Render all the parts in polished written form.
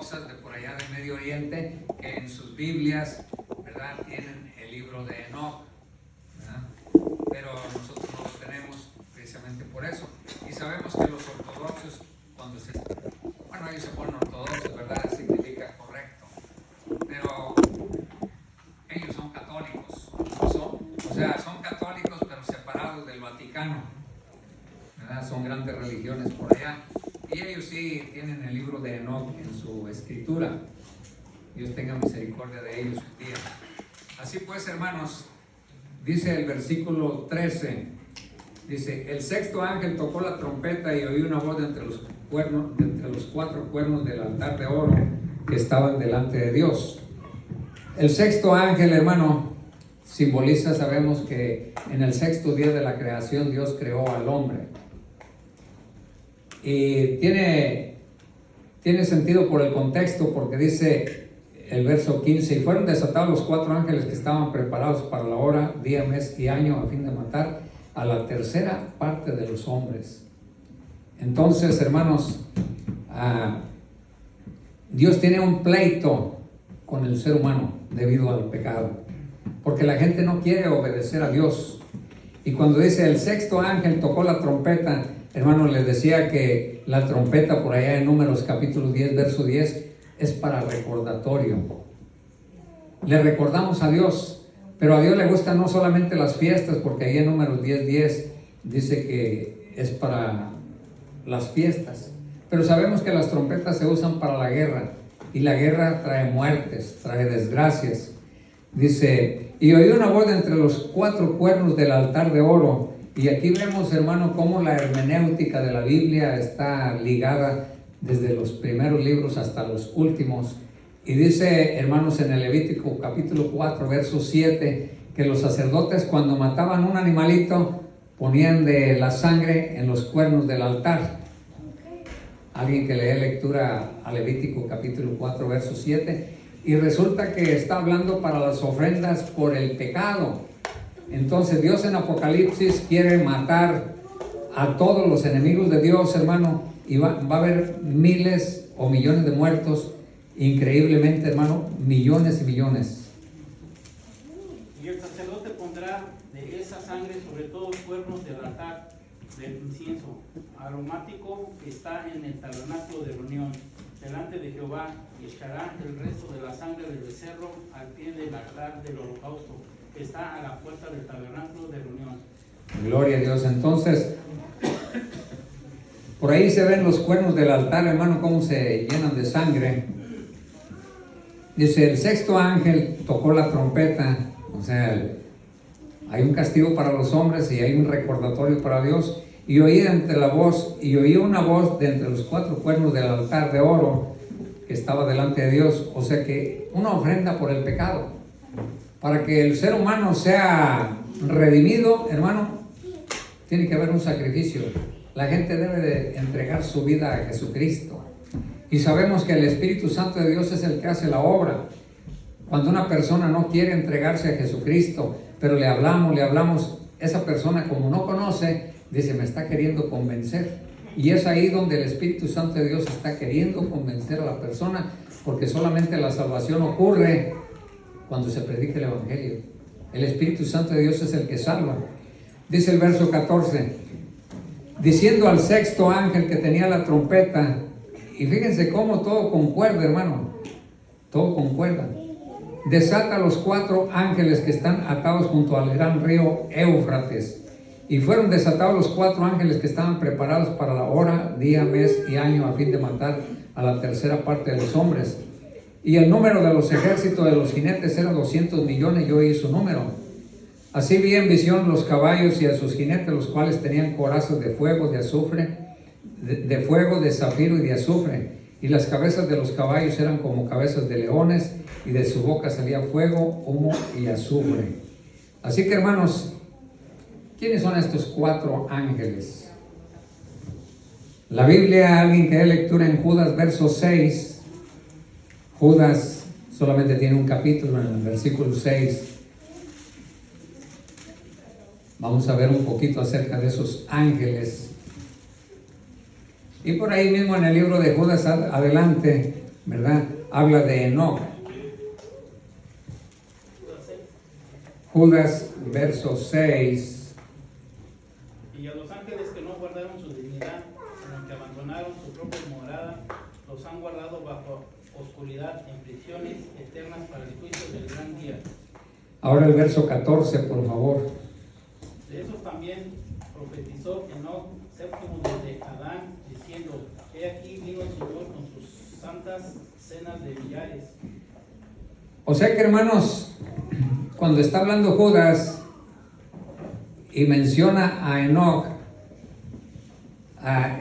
ortodoxas de por allá del Medio Oriente que en sus Biblias, ¿verdad?, tienen el libro de Enoch, ¿verdad? Pero nosotros no lo tenemos precisamente por eso. Y sabemos que los ortodoxos, cuando bueno, ellos se ponen ortodoxos, ¿verdad?, significa correcto, pero ellos son católicos, o sea, son católicos pero separados del Vaticano, ¿verdad? Son grandes religiones por allá, y ellos sí tienen el libro de Enoch en su escritura. Dios tenga misericordia de ellos un día. Así pues, hermanos, dice el versículo 13, dice: el sexto ángel tocó la trompeta y oí una voz de entre los cuatro cuernos del altar de oro que estaban delante de Dios. El sexto ángel, hermano, simboliza, sabemos que en el 6º día de la creación Dios creó al hombre. Y tiene sentido por el contexto, porque dice el verso 15: y fueron desatados los 4 ángeles que estaban preparados para la hora, día, mes y año, a fin de matar a la tercera parte de los hombres. Entonces, hermanos, Dios tiene un pleito con el ser humano debido al pecado, porque la gente no quiere obedecer a Dios. Y cuando dice el sexto ángel tocó la trompeta, hermanos, les decía que la trompeta por allá en Números capítulo 10, verso 10, es para recordatorio. Le recordamos a Dios, pero a Dios le gustan no solamente las fiestas, porque ahí en Números 10:10 dice que es para las fiestas, pero sabemos que las trompetas se usan para la guerra, y la guerra trae muertes, trae desgracias. Dice: y oí una voz de entre los 4 cuernos del altar de oro. Y aquí vemos, hermano, cómo la hermenéutica de la Biblia está ligada desde los primeros libros hasta los últimos. Y dice, hermanos, en el Levítico capítulo 4, verso 7, que los sacerdotes, cuando mataban un animalito, ponían de la sangre en los cuernos del altar. Alguien que lee lectura a Levítico capítulo 4, verso 7, y resulta que está hablando para las ofrendas por el pecado. Entonces Dios en Apocalipsis quiere matar a todos los enemigos de Dios, hermano, y va a haber miles o millones de muertos, increíblemente, hermano, millones y millones. Y el sacerdote pondrá de esa sangre sobre todos los cuernos del altar del incienso aromático que está en el tabernáculo de reunión delante de Jehová, y echará el resto de la sangre del becerro al pie del altar del holocausto que está a la puerta del tabernáculo de reunión. Gloria a Dios. Entonces, por ahí se ven los cuernos del altar, hermano, cómo se llenan de sangre. Dice: el sexto ángel tocó la trompeta. O sea, hay un castigo para los hombres y hay un recordatorio para Dios. Y oí una voz de entre los 4 cuernos del altar de oro que estaba delante de Dios. O sea que una ofrenda por el pecado. Para que el ser humano sea redimido, hermano, tiene que haber un sacrificio. La gente debe de entregar su vida a Jesucristo. Y sabemos que el Espíritu Santo de Dios es el que hace la obra. Cuando una persona no quiere entregarse a Jesucristo, pero le hablamos, esa persona, como no conoce, dice: me está queriendo convencer. Y es ahí donde el Espíritu Santo de Dios está queriendo convencer a la persona, porque solamente la salvación ocurre cuando se predica el Evangelio. El Espíritu Santo de Dios es el que salva. Dice el verso 14: diciendo al sexto ángel que tenía la trompeta, y fíjense cómo todo concuerda, hermano, todo concuerda: desata a los 4 ángeles que están atados junto al gran río Éufrates. Y fueron desatados los 4 ángeles que estaban preparados para la hora, día, mes y año, a fin de matar a la tercera parte de los hombres. Y el número de los ejércitos de los jinetes era 200 millones, yo oí su número. Así vi en visión los caballos y a sus jinetes, los cuales tenían corazas de fuego, de azufre, de fuego, de zafiro y de azufre. Y las cabezas de los caballos eran como cabezas de leones, y de su boca salía fuego, humo y azufre. Así que, hermanos, ¿quiénes son estos 4 ángeles? La Biblia, alguien que dé lectura en Judas, verso 6, Judas solamente tiene un capítulo, en el versículo 6. Vamos a ver un poquito acerca de esos ángeles. Y por ahí mismo en el libro de Judas adelante, ¿verdad? Habla de Enoc. Judas, verso 6. Y a los ángeles que no guardaron su dignidad, sino que abandonaron su propia morada, los han guardado bajo oscuridad en prisiones eternas para el juicio del gran día. Ahora el verso 14, por favor. De eso también profetizó Enoc, séptimo desde Adán, diciendo: He aquí vino el Señor con sus santas cenas de millares. O sea que, hermanos, cuando está hablando Judas y menciona a Enoc,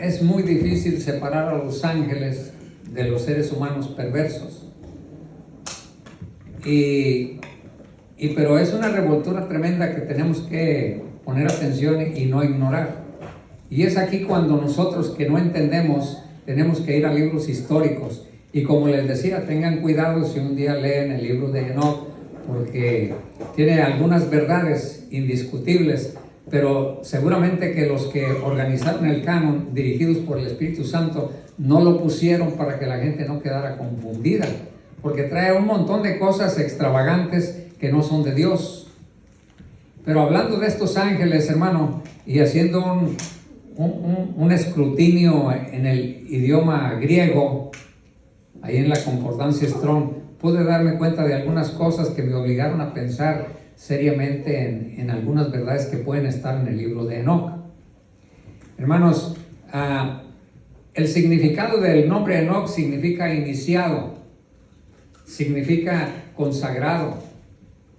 es muy difícil separar a los ángeles de los seres humanos perversos. Pero es una revoltura tremenda que tenemos que poner atención y no ignorar. Y es aquí cuando nosotros que no entendemos tenemos que ir a libros históricos. Y como les decía, tengan cuidado si un día leen el libro de Enoc, porque tiene algunas verdades indiscutibles, pero seguramente que los que organizaron el canon, dirigidos por el Espíritu Santo, no lo pusieron para que la gente no quedara confundida, porque trae un montón de cosas extravagantes que no son de Dios. Pero hablando de estos ángeles, hermano, y haciendo un escrutinio en el idioma griego, ahí en la concordancia Strong, pude darme cuenta de algunas cosas que me obligaron a pensar seriamente en algunas verdades que pueden estar en el libro de Enoc. Hermanos, el significado del nombre Enoc significa iniciado, significa consagrado,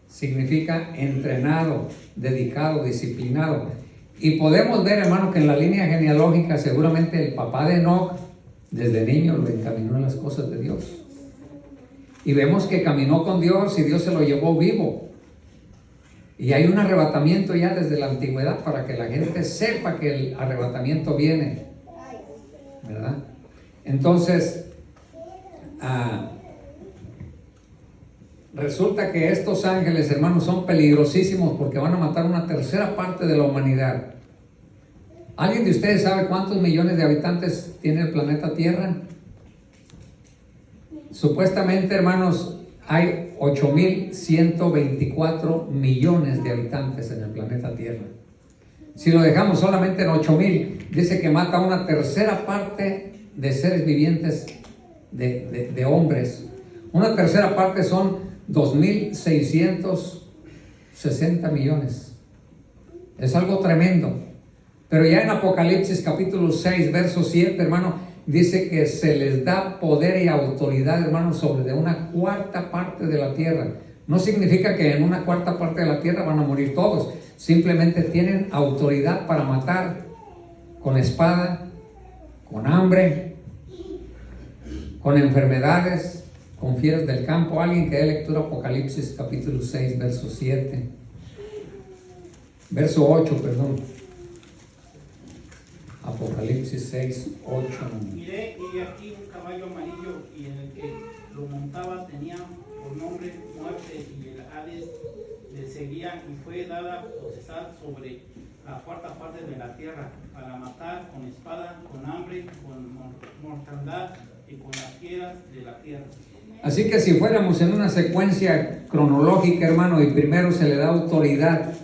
significa entrenado, dedicado, disciplinado. Y podemos ver, hermano, que en la línea genealógica seguramente el papá de Enoc desde niño lo encaminó en las cosas de Dios. Y vemos que caminó con Dios y Dios se lo llevó vivo. Y hay un arrebatamiento ya desde la antigüedad para que la gente sepa que el arrebatamiento viene, ¿verdad? Entonces, resulta que estos ángeles, hermanos, son peligrosísimos porque van a matar una tercera parte de la humanidad. ¿Alguien de ustedes sabe cuántos millones de habitantes tiene el planeta Tierra? Supuestamente, hermanos, hay 8.124 millones de habitantes en el planeta Tierra. Si lo dejamos solamente en 8.000, dice que mata una tercera parte de seres vivientes, de hombres. Una tercera parte son 2.660 millones. Es algo tremendo. Pero ya en Apocalipsis capítulo 6, verso 7, hermano, dice que se les da poder y autoridad, hermano, sobre de una cuarta parte de la tierra. No significa que en una cuarta parte de la tierra van a morir todos. Simplemente tienen autoridad para matar con espada, con hambre, con enfermedades, con fieras del campo. Alguien que dé lectura a Apocalipsis capítulo 6, verso 7. Verso 8, perdón. Apocalipsis 6, 8. Miré y aquí un caballo amarillo, y en el que lo montaba tenía por nombre Muerte, y el Hades le seguía, y fue dada potestad sobre la cuarta parte de la tierra, para matar con espada, con hambre, con mortandad y con las fieras de la tierra. Así que si fuéramos en una secuencia cronológica, hermano, y primero se le da autoridad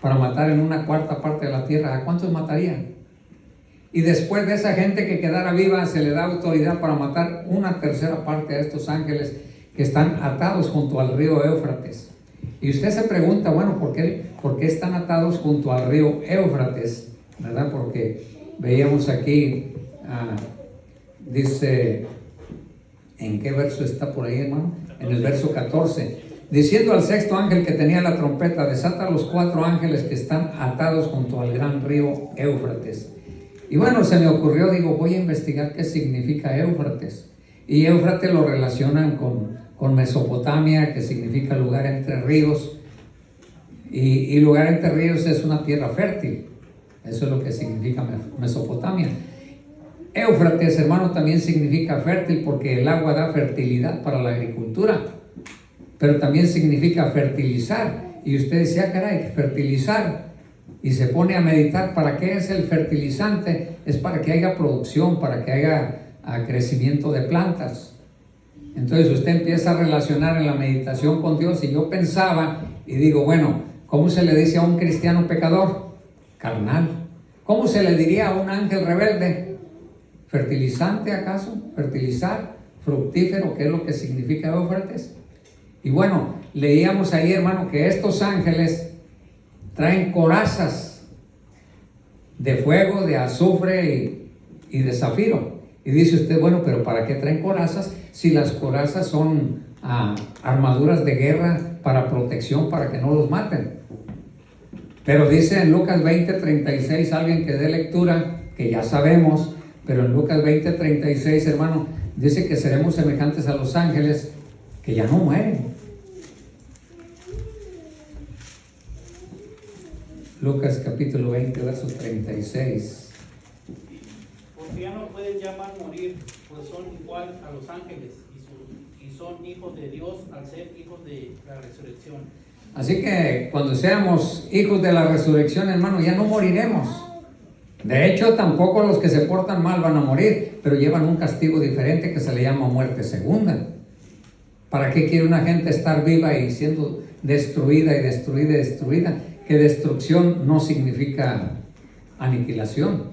para matar en una cuarta parte de la tierra, ¿a cuántos matarían? Y después de esa gente que quedara viva, se le da autoridad para matar una tercera parte a estos ángeles que están atados junto al río Éufrates. Y usted se pregunta, bueno, ¿por qué están atados junto al río Éufrates? ¿Verdad? Porque veíamos aquí, dice, ¿en qué verso está por ahí, hermano? En el verso 14. Diciendo al sexto ángel que tenía la trompeta: desata a los 4 ángeles que están atados junto al gran río Éufrates. Y bueno, se me ocurrió, digo, voy a investigar qué significa Éufrates. Y Éufrates lo relacionan con Mesopotamia, que significa lugar entre ríos. Y lugar entre ríos es una tierra fértil. Eso es lo que significa Mesopotamia. Éufrates, hermano, también significa fértil porque el agua da fertilidad para la agricultura. Pero también significa fertilizar. Y usted decía, caray, fertilizar. Y se pone a meditar, ¿para qué es el fertilizante? Es para que haya producción, para que haya a crecimiento de plantas. Entonces usted empieza a relacionar en la meditación con Dios, y yo pensaba y digo, bueno, ¿cómo se le dice a un cristiano pecador? Carnal. ¿Cómo se le diría a un ángel rebelde? ¿Fertilizante acaso? ¿Fertilizar? ¿Fructífero? ¿Qué es lo que significa Éufrates? Y bueno, leíamos ahí, hermano, que estos ángeles traen corazas de fuego, de azufre y de zafiro. Y dice usted, bueno, pero ¿para qué traen corazas si las corazas son armaduras de guerra para protección, para que no los maten? Pero dice en Lucas 20:36, alguien que dé lectura, que ya sabemos, pero en Lucas 20:36, hermano, dice que seremos semejantes a los ángeles que ya no mueren. Lucas capítulo 20, verso 36. Porque ya no pueden llamar morir, pues son igual a los ángeles y son hijos de Dios al ser hijos de la resurrección. Así que cuando seamos hijos de la resurrección, hermano, ya no moriremos. De hecho, tampoco los que se portan mal van a morir, pero llevan un castigo diferente que se le llama muerte segunda. ¿Para qué quiere una gente estar viva y siendo destruida y destruida y destruida? Que destrucción no significa aniquilación.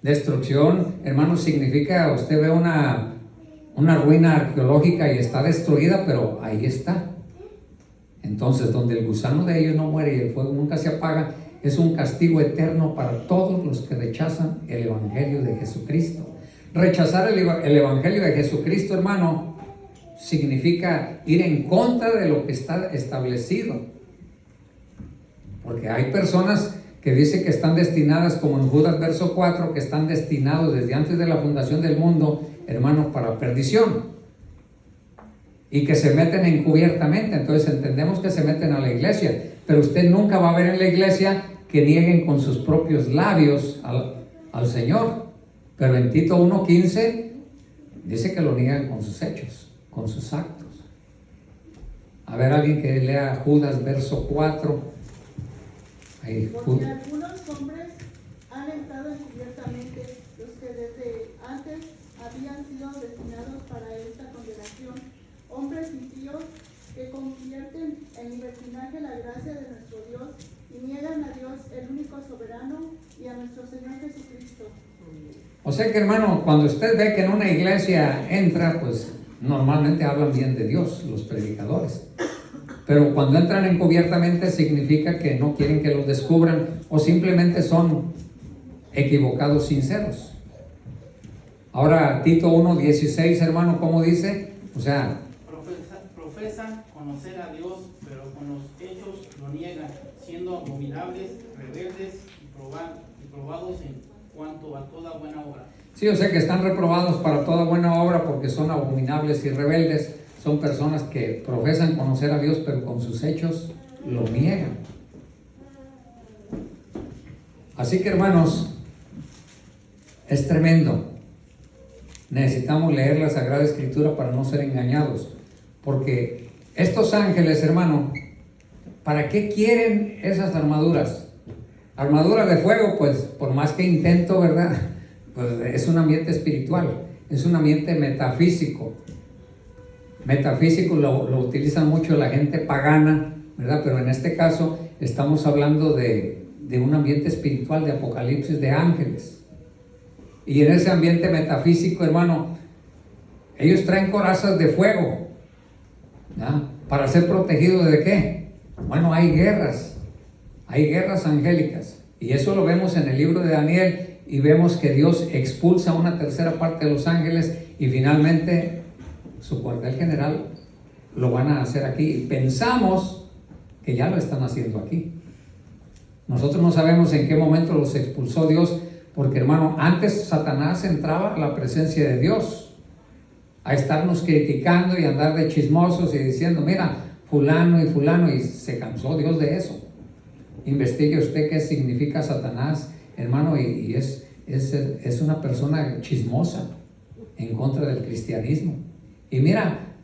Destrucción, hermano, significa, usted ve una ruina arqueológica y está destruida, pero ahí está. Entonces, donde el gusano de ellos no muere y el fuego nunca se apaga, es un castigo eterno para todos los que rechazan el Evangelio de Jesucristo. Rechazar el Evangelio de Jesucristo, hermano, significa ir en contra de lo que está establecido. Porque hay personas que dicen que están destinadas, como en Judas verso 4, que están destinados desde antes de la fundación del mundo, hermanos, para perdición. Y que se meten encubiertamente. Entonces entendemos que se meten a la iglesia. Pero usted nunca va a ver en la iglesia que nieguen con sus propios labios al Señor. Pero en Tito 1:15 dice que lo niegan con sus hechos, con sus actos. A ver, alguien que lea Judas verso 4. Ahí, Porque algunos hombres han entrado encubiertamente, los que desde antes habían sido destinados para esta condenación, hombres impíos que convierten en libertinaje la gracia de nuestro Dios y niegan a Dios, el único soberano, y a nuestro Señor Jesucristo. O sea que, hermano, cuando usted ve que en una iglesia entra, pues normalmente hablan bien de Dios los predicadores. Pero cuando entran encubiertamente significa que no quieren que los descubran o simplemente son equivocados sinceros. Ahora Tito 1:16, hermano, ¿cómo dice? O sea, profesan conocer a Dios, pero con los hechos lo niegan, siendo abominables, rebeldes y probados en cuanto a toda buena obra. Sí, o sea que están reprobados para toda buena obra porque son abominables y rebeldes. Son personas que profesan conocer a Dios, pero con sus hechos lo niegan. Así que, hermanos, es tremendo. Necesitamos leer la Sagrada Escritura para no ser engañados. Porque estos ángeles, hermano, ¿para qué quieren esas armaduras? Armadura de fuego, pues, por más que intento, ¿verdad? Pues es un ambiente espiritual, es un ambiente metafísico. Metafísico lo utilizan mucho la gente pagana, ¿verdad? Pero en este caso estamos hablando de un ambiente espiritual, de Apocalipsis, de ángeles. Y en ese ambiente metafísico, hermano, ellos traen corazas de fuego, ¿ya? ¿Para ser protegidos de qué? Bueno, hay guerras angélicas. Y eso lo vemos en el libro de Daniel, y vemos que Dios expulsa a una tercera parte de los ángeles y finalmente su cuartel general lo van a hacer aquí. Y pensamos que ya lo están haciendo aquí. Nosotros no sabemos en qué momento los expulsó Dios, porque, hermano, antes Satanás entraba a la presencia de Dios a estarnos criticando y andar de chismosos y diciendo, mira, fulano, y se cansó Dios de eso. Investigue usted qué significa Satanás, hermano, y es una persona chismosa en contra del cristianismo. Y mira,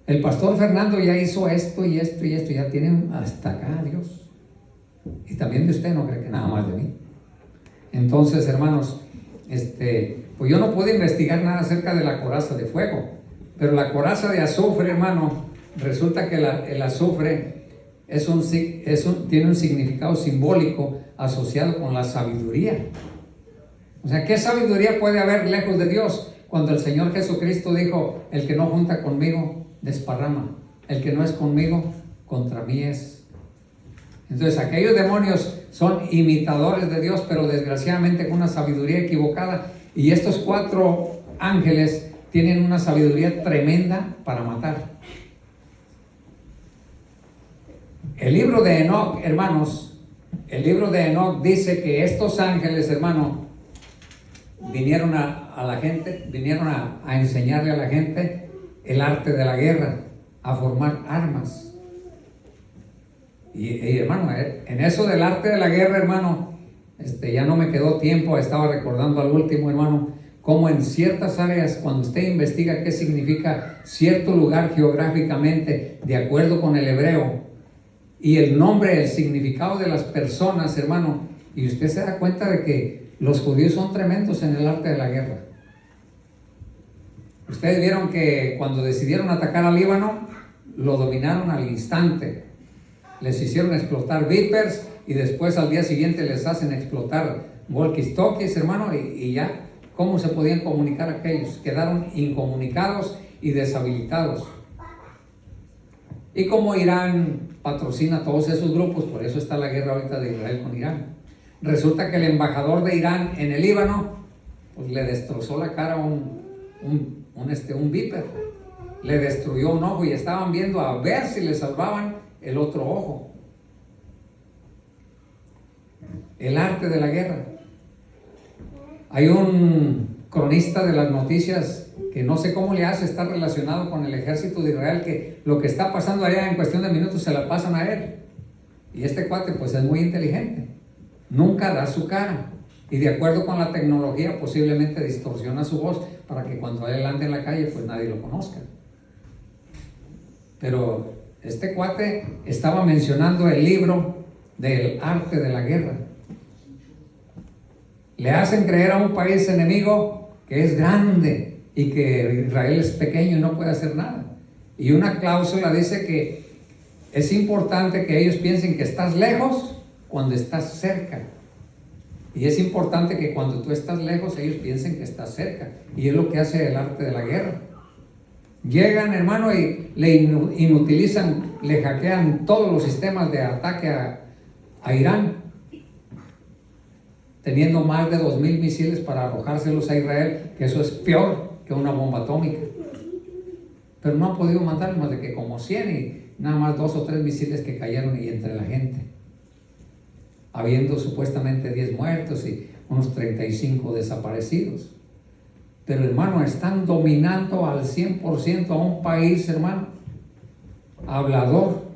el pastor Fernando ya hizo esto y esto y esto, ya tienen hasta acá Dios. Y también de usted, no cree que nada más de mí. Entonces, hermanos, Pues yo no pude investigar nada acerca de la coraza de fuego, pero la coraza de azufre, hermano, resulta que el azufre tiene un significado simbólico asociado con la sabiduría. O sea, ¿qué sabiduría puede haber lejos de Dios? Cuando el Señor Jesucristo dijo, el que no junta conmigo, desparrama. El que no es conmigo, contra mí es. Entonces, aquellos demonios son imitadores de Dios, pero desgraciadamente con una sabiduría equivocada. Y estos 4 ángeles tienen una sabiduría tremenda para matar. El libro de Enoc, hermanos, el libro de Enoc dice que estos ángeles, hermano, vinieron a la gente, vinieron a enseñarle a la gente el arte de la guerra, a formar armas. Y hermano, en eso del arte de la guerra, hermano, ya no me quedó tiempo, estaba recordando al último, hermano, como en ciertas áreas, cuando usted investiga qué significa cierto lugar geográficamente, de acuerdo con el hebreo, y el nombre, el significado de las personas, hermano, y usted se da cuenta de que los judíos son tremendos en el arte de la guerra. Ustedes vieron que cuando decidieron atacar al Líbano, lo dominaron al instante. Les hicieron explotar Vipers y después al día siguiente les hacen explotar walkie-talkies, hermano, y ya, ¿cómo se podían comunicar aquellos? Quedaron incomunicados y deshabilitados. Y como Irán patrocina todos esos grupos, por eso está la guerra ahorita de Israel con Irán. Resulta que el embajador de Irán en el Líbano, pues le destrozó la cara a un Viper. Le destruyó un ojo y estaban viendo a ver si le salvaban el otro ojo. El arte de la guerra. Hay un cronista de las noticias que no sé cómo le hace, está relacionado con el ejército de Israel, que lo que está pasando allá en cuestión de minutos se la pasan a él. Y este cuate pues es muy inteligente, nunca da su cara, y de acuerdo con la tecnología posiblemente distorsiona su voz para que cuando él ande en la calle pues nadie lo conozca. Pero este cuate estaba mencionando el libro del arte de la guerra. Le hacen creer a un país enemigo que es grande y que Israel es pequeño y no puede hacer nada. Y una cláusula dice que es importante que ellos piensen que estás lejos cuando estás cerca. Y es importante que cuando tú estás lejos ellos piensen que estás cerca. Y es lo que hace el arte de la guerra. Llegan, hermano, y le inutilizan, le hackean todos los sistemas de ataque a Irán, teniendo más de 2,000 misiles para arrojárselos a Israel, que eso es peor que una bomba atómica. Pero no han podido matar más de que como 100 y nada más 2 o 3 misiles que cayeron y entre la gente, habiendo supuestamente 10 muertos y unos 35 desaparecidos. Pero hermano, están dominando al 100% a un país, hermano, hablador.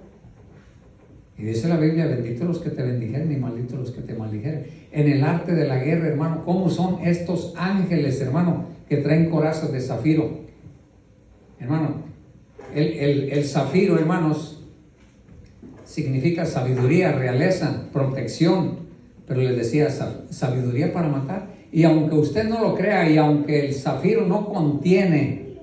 Y dice la Biblia, benditos los que te bendijeren y malditos los que te maldijeren. En el arte de la guerra, hermano, ¿cómo son estos ángeles, hermano, que traen corazas de zafiro? Hermano, el zafiro, hermanos, significa sabiduría, realeza, protección. Pero les decía, sabiduría para matar. Y aunque usted no lo crea, y aunque el zafiro no contiene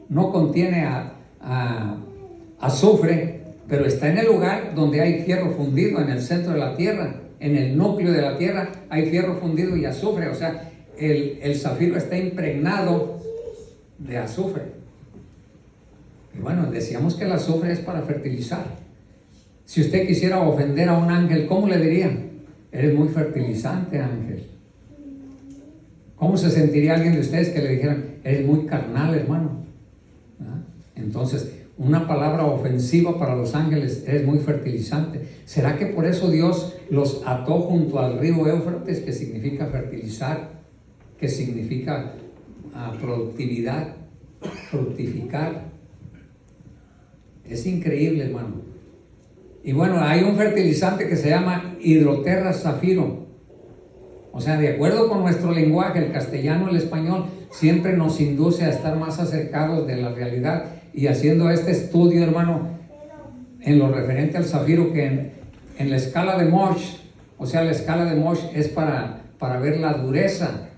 azufre, pero está en el lugar donde hay fierro fundido, en el centro de la tierra, en el núcleo de la tierra hay fierro fundido y azufre. O sea, el zafiro está impregnado de azufre. Y bueno, decíamos que el azufre es para fertilizar. Si usted quisiera ofender a un ángel, ¿cómo le diría? Eres muy fertilizante, ángel. ¿Cómo se sentiría alguien de ustedes que le dijeran, eres muy carnal, hermano? ¿Ah? Entonces, una palabra ofensiva para los ángeles, eres muy fertilizante. ¿Será que por eso Dios los ató junto al río Éufrates, que significa fertilizar, que significa productividad, fructificar? Es increíble, hermano. Y bueno, hay un fertilizante que se llama hidroterra zafiro. O sea, de acuerdo con nuestro lenguaje, el castellano, el español, siempre nos induce a estar más acercados de la realidad. Y haciendo este estudio, hermano, en lo referente al zafiro, que en la escala de Mohs, o sea, la escala de Mohs es para ver la dureza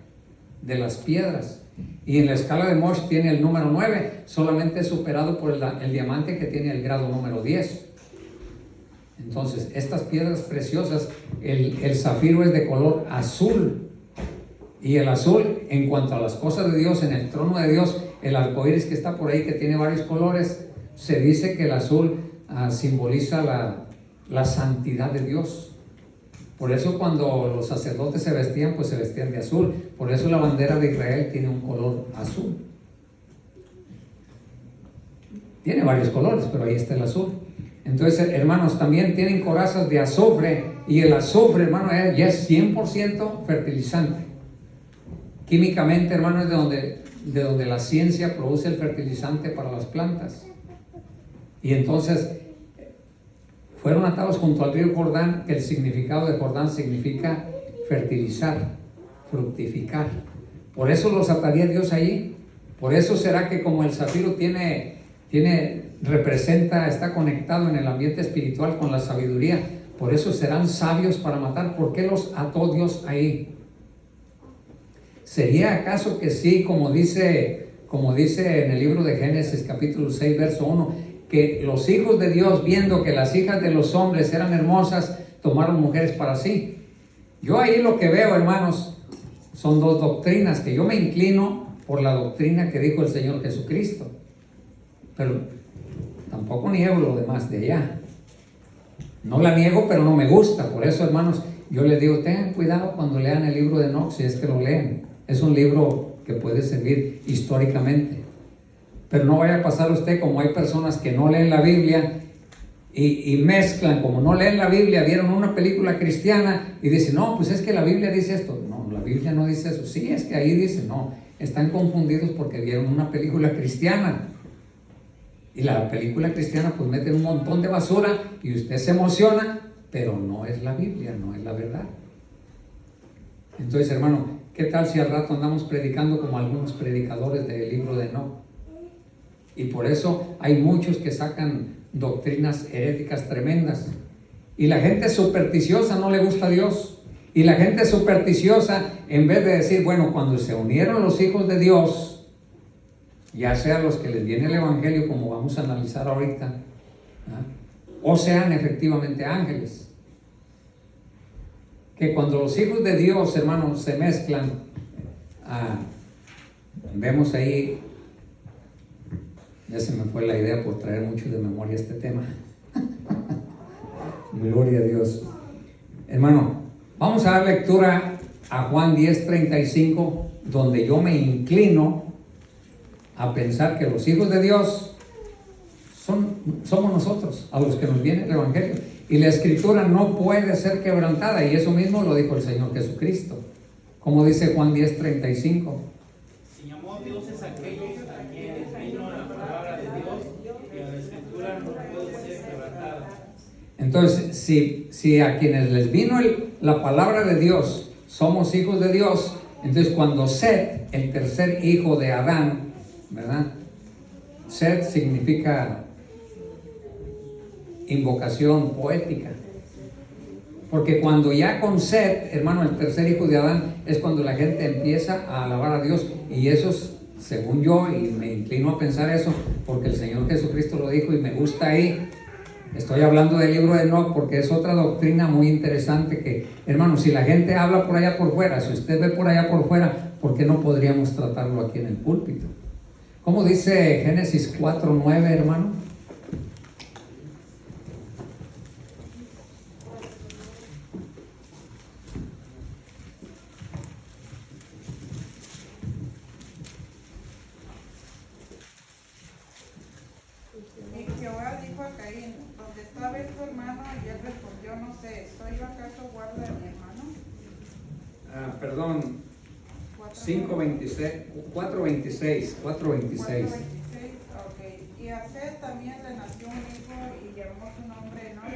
de las piedras. Y en la escala de Mohs tiene el número 9, solamente superado por el diamante que tiene el grado número 10. Entonces, estas piedras preciosas, el zafiro es de color azul. Y el azul, en cuanto a las cosas de Dios, en el trono de Dios, el arco iris que está por ahí, que tiene varios colores, se dice que el azul simboliza la santidad de Dios. Por eso cuando los sacerdotes se vestían, pues se vestían de azul. Por eso la bandera de Israel tiene un color azul. Tiene varios colores, pero ahí está el azul. Entonces, hermanos, también tienen corazas de azufre. Y el azufre, hermano, ya es 100% fertilizante. Químicamente, hermano, es de donde la ciencia produce el fertilizante para las plantas. Y entonces fueron atados junto al río Jordán, que el significado de Jordán significa fertilizar, fructificar. Por eso los ataría Dios allí. Por eso será que como el zafiro está conectado en el ambiente espiritual con la sabiduría, por eso serán sabios para matar. ¿Por qué los ató Dios ahí? ¿Sería acaso que sí, como dice en el libro de Génesis capítulo 6 verso 1, que los hijos de Dios, viendo que las hijas de los hombres eran hermosas, tomaron mujeres para sí? Yo ahí lo que veo, hermanos, son dos doctrinas, que yo me inclino por la doctrina que dijo el Señor Jesucristo, pero tampoco niego lo demás de allá. No la niego, pero no me gusta. Por eso, hermanos, yo les digo, tengan cuidado cuando lean el libro de Enoc, si es que lo leen. Es un libro que puede servir históricamente. Pero no vaya a pasar usted como hay personas que no leen la Biblia y mezclan, como no leen la Biblia, vieron una película cristiana y dicen, no, pues es que la Biblia dice esto. No, la Biblia no dice eso. Sí, es que ahí dice, no, están confundidos porque vieron una película cristiana. Y la película cristiana pues mete un montón de basura y usted se emociona, pero no es la Biblia, no es la verdad. Entonces, hermano, ¿qué tal si al rato andamos predicando como algunos predicadores del libro de Enoc? Y por eso hay muchos que sacan doctrinas heréticas tremendas. Y la gente supersticiosa no le gusta a Dios. Y la gente supersticiosa, en vez de decir, bueno, cuando se unieron los hijos de Dios, ya sean los que les viene el Evangelio, como vamos a analizar ahorita, o sean efectivamente ángeles, que cuando los hijos de Dios, hermanos, se mezclan, vemos ahí, ya se me fue la idea por traer mucho de memoria este tema. Gloria a Dios. Hermano, vamos a dar lectura a Juan 10:35, donde yo me inclino a pensar que los hijos de Dios somos nosotros, a los que nos viene el Evangelio. Y la Escritura no puede ser quebrantada, y eso mismo lo dijo el Señor Jesucristo. Como dice Juan 10:35. Si llamó dioses aquellos a quienes vino la palabra de Dios, y la Escritura no puede ser quebrantada. Entonces, si a quienes les vino la palabra de Dios somos hijos de Dios, entonces cuando Set, el tercer hijo de Adán, ¿verdad? Set significa invocación poética. Porque cuando ya con Set, hermano, el tercer hijo de Adán, es cuando la gente empieza a alabar a Dios. Y eso es, según yo, y me inclino a pensar eso, porque el Señor Jesucristo lo dijo y me gusta ahí. Estoy hablando del libro de Enoc porque es otra doctrina muy interesante que, hermano, si la gente habla por allá por fuera, si usted ve por allá por fuera, ¿por qué no podríamos tratarlo aquí en el púlpito? ¿Cómo dice Génesis 4:9, hermano? Y Jehová dijo a Caín, ¿dónde está tu hermano? Y él respondió, no sé, ¿soy yo acaso guarda de mi hermano? Perdón, 4:26. Ok. Y a Set también le nació un hijo y llamó su nombre Enoc.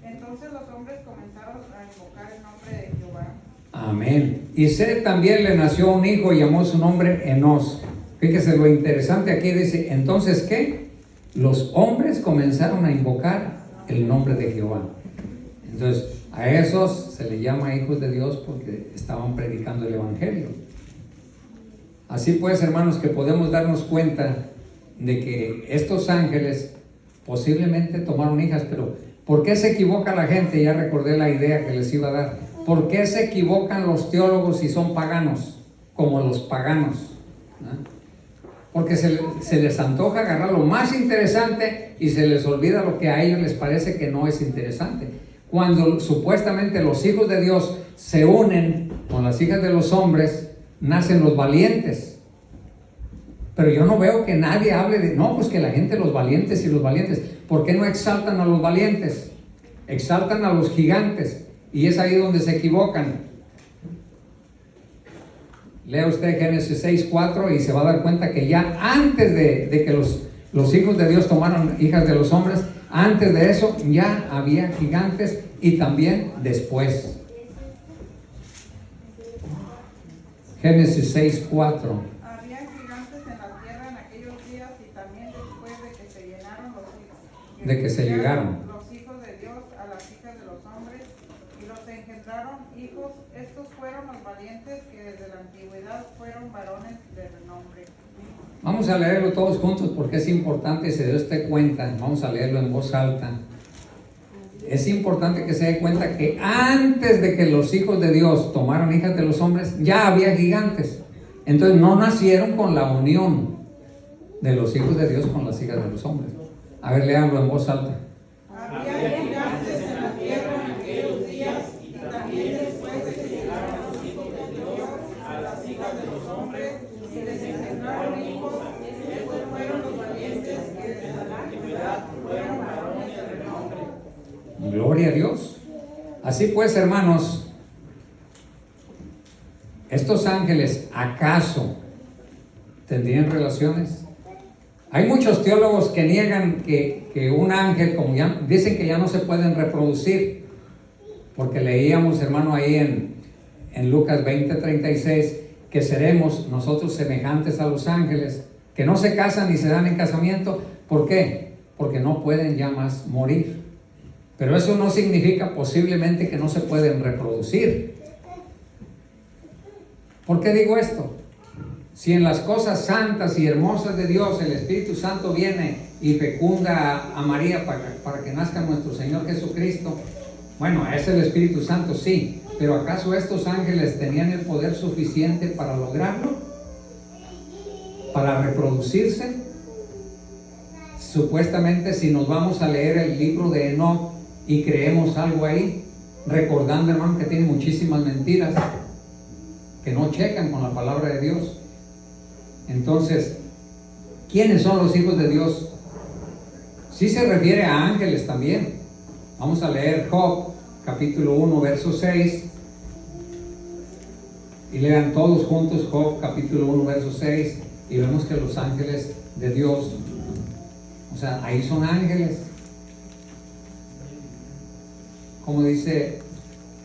Entonces los hombres comenzaron a invocar el nombre de Jehová. Amén. Y Set también le nació un hijo y llamó su nombre Enos. Fíjese lo interesante aquí, dice, entonces ¿qué? Los hombres comenzaron a invocar el nombre de Jehová. Entonces, a esos se les llama hijos de Dios porque estaban predicando el Evangelio. Así pues, hermanos, que podemos darnos cuenta de que estos ángeles posiblemente tomaron hijas, pero ¿por qué se equivoca la gente? Ya recordé la idea que les iba a dar. ¿Por qué se equivocan los teólogos si son paganos, como los paganos? ¿No? Porque se les antoja agarrar lo más interesante y se les olvida lo que a ellos les parece que no es interesante. Cuando supuestamente los hijos de Dios se unen con las hijas de los hombres, nacen los valientes. Pero yo no veo que nadie hable de, no, pues que la gente, los valientes y los valientes. ¿Por qué no exaltan a los valientes? Exaltan a los gigantes. Y es ahí donde se equivocan. Lea usted Génesis 6:4 y se va a dar cuenta que ya antes de que los hijos de Dios tomaron hijas de los hombres, antes de eso ya había gigantes y también después. Génesis 6:4. Había gigantes en la tierra en aquellos días y también después de que se llenaron los hijos. De que se llegaron. Los hijos de Dios a las hijas de los hombres y los engendraron hijos. Estos fueron los valientes que desde la antigüedad fueron varones de renombre. Vamos a leerlo todos juntos porque es importante que se dé usted cuenta. Vamos a leerlo en voz alta. Es importante que se dé cuenta que antes de que los hijos de Dios tomaron hijas de los hombres, ya había gigantes. Entonces no nacieron con la unión de los hijos de Dios con las hijas de los hombres. A ver, léanlo en voz alta. Había gigantes en la tierra en aquellos días y también después de que llegaron los hijos de Dios a las hijas de los hombres y les engendraron hijos. Estos fueron los valientes que desde la antigüedad fueron varones de renombre. Gloria a Dios. Así pues, hermanos, estos ángeles, ¿acaso tendrían relaciones? Hay muchos teólogos que niegan que un ángel, como ya dicen que ya no se pueden reproducir, porque leíamos, hermano, ahí en Lucas 20:36, que seremos nosotros semejantes a los ángeles, que no se casan ni se dan en casamiento. ¿Por qué? Porque no pueden ya más morir. Pero eso no significa posiblemente que no se pueden reproducir. ¿Por qué digo esto? Si en las cosas santas y hermosas de Dios el Espíritu Santo viene y fecunda a María para que nazca nuestro Señor Jesucristo, bueno, es el Espíritu Santo, sí, pero ¿acaso estos ángeles tenían el poder suficiente para lograrlo? ¿Para reproducirse? Supuestamente, si nos vamos a leer el libro de Enoc y creemos algo ahí, recordando, hermano, que tiene muchísimas mentiras que no checan con la palabra de Dios. Entonces, ¿quiénes son los hijos de Dios? Sí se refiere a ángeles también. Vamos a leer Job, capítulo 1, verso 6. Y lean todos juntos Job, capítulo 1, verso 6. Y vemos que los ángeles de Dios, o sea, ahí son ángeles. Como dice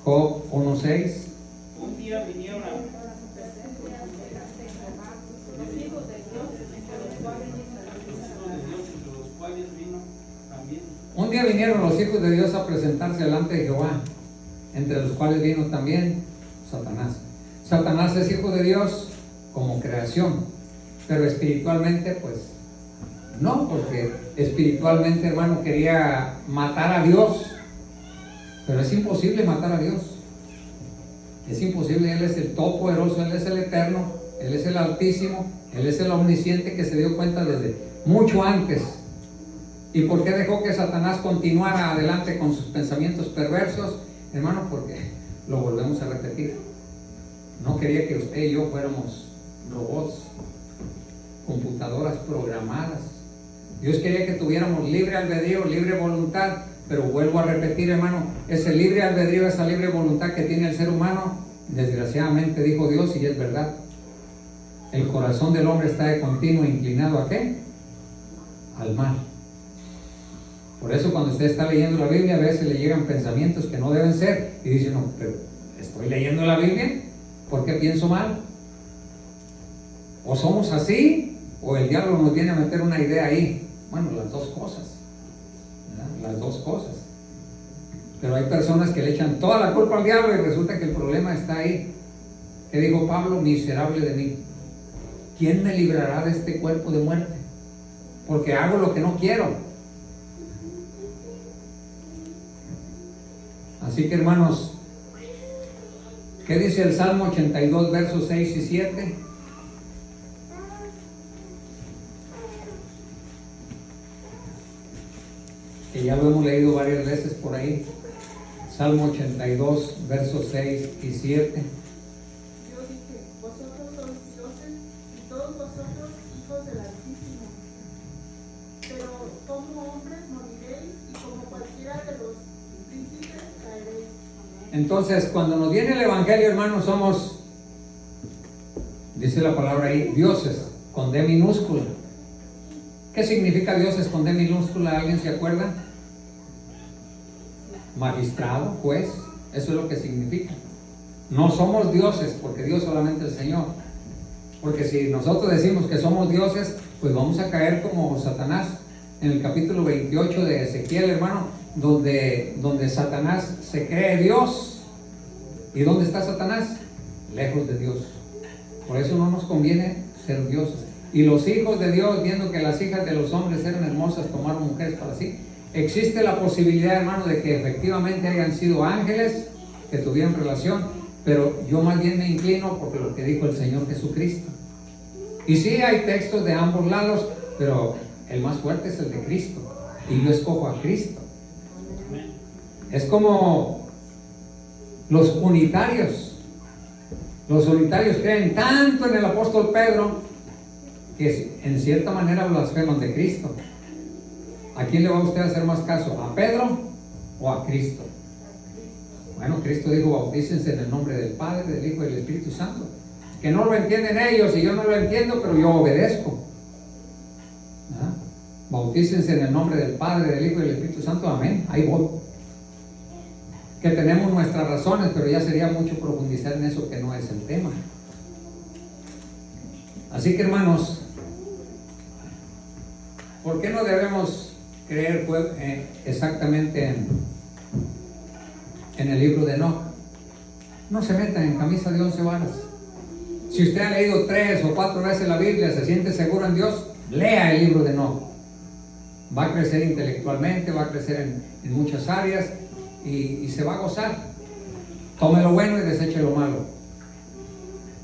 Job 1:6. Un día vinieron Un día vinieron los hijos de Dios a presentarse delante de Jehová, entre los cuales vino también Satanás. Satanás es hijo de Dios como creación, pero espiritualmente pues no, porque espiritualmente, hermano, quería matar a Dios, pero es imposible matar a Dios. Es imposible. Él es el todopoderoso, Él es el eterno, Él es el altísimo, Él es el omnisciente que se dio cuenta desde mucho antes. ¿Y por qué dejó que Satanás continuara adelante con sus pensamientos perversos? Hermano, porque lo volvemos a repetir. No quería que usted y yo fuéramos robots, computadoras programadas. Dios quería que tuviéramos libre albedrío, libre voluntad. Pero vuelvo a repetir, hermano, ese libre albedrío, esa libre voluntad que tiene el ser humano, desgraciadamente, dijo Dios, y es verdad, el corazón del hombre está de continuo inclinado ¿a qué? Al mal. Por eso cuando usted está leyendo la Biblia, a veces le llegan pensamientos que no deben ser, y dice, no, pero ¿estoy leyendo la Biblia? ¿Por qué pienso mal? O somos así, o el diablo nos viene a meter una idea ahí. Bueno, las dos cosas. Las dos cosas. Pero hay personas que le echan toda la culpa al diablo y resulta que el problema está ahí. ¿Qué dijo Pablo? Miserable de mí. ¿quién me librará de este cuerpo de muerte? Porque hago lo que no quiero. Así que, hermanos, ¿qué dice el Salmo 82, versos 6 y 7? Que ya lo hemos leído varias veces por ahí. Salmo 82, versos 6 y 7. Dios dice, vosotros sois dioses y todos vosotros hijos del Altísimo. Pero como hombres moriréis y como cualquiera de los príncipes caeréis. Entonces, cuando nos viene el Evangelio, hermanos, somos, dice la palabra ahí, dioses, con D minúscula. ¿Qué significa dioses con D minúscula? ¿Alguien se acuerda? Magistrado, juez, eso es lo que significa. No somos dioses, porque Dios solamente el Señor. Porque si nosotros decimos que somos dioses, pues vamos a caer como Satanás en el capítulo 28 de Ezequiel, hermano, donde Satanás se cree Dios. ¿Y dónde está Satanás? Lejos de Dios. Por eso no nos conviene ser dioses. Y los hijos de Dios, viendo que las hijas de los hombres eran hermosas, tomaron mujeres para sí. Existe la posibilidad, hermano, de que efectivamente hayan sido ángeles que tuvieron relación, pero yo más bien me inclino por lo que dijo el Señor Jesucristo. Y sí hay textos de ambos lados, pero el más fuerte es el de Cristo, y yo escojo a Cristo. Es como los unitarios. Los unitarios creen tanto en el apóstol Pedro que en cierta manera blasfeman de Cristo. ¿A quién le va a usted a hacer más caso? ¿A Pedro o a Cristo? Bueno, Cristo dijo, bautícense en el nombre del Padre, del Hijo y del Espíritu Santo. Que no lo entienden ellos y yo no lo entiendo, pero yo obedezco. ¿Ah? Bautícense en el nombre del Padre, del Hijo y del Espíritu Santo. Amén. Ahí voy. Que tenemos nuestras razones, pero ya sería mucho profundizar en eso, que no es el tema. Así que, hermanos, ¿por qué no debemos creer exactamente en el libro de Enoc? No se metan en camisa de 11 varas. Si usted ha leído 3 o 4 veces la Biblia, se siente seguro en Dios, lea el libro de Enoc. Va a crecer intelectualmente, va a crecer en muchas áreas y se va a gozar. Tome lo bueno y deseche lo malo.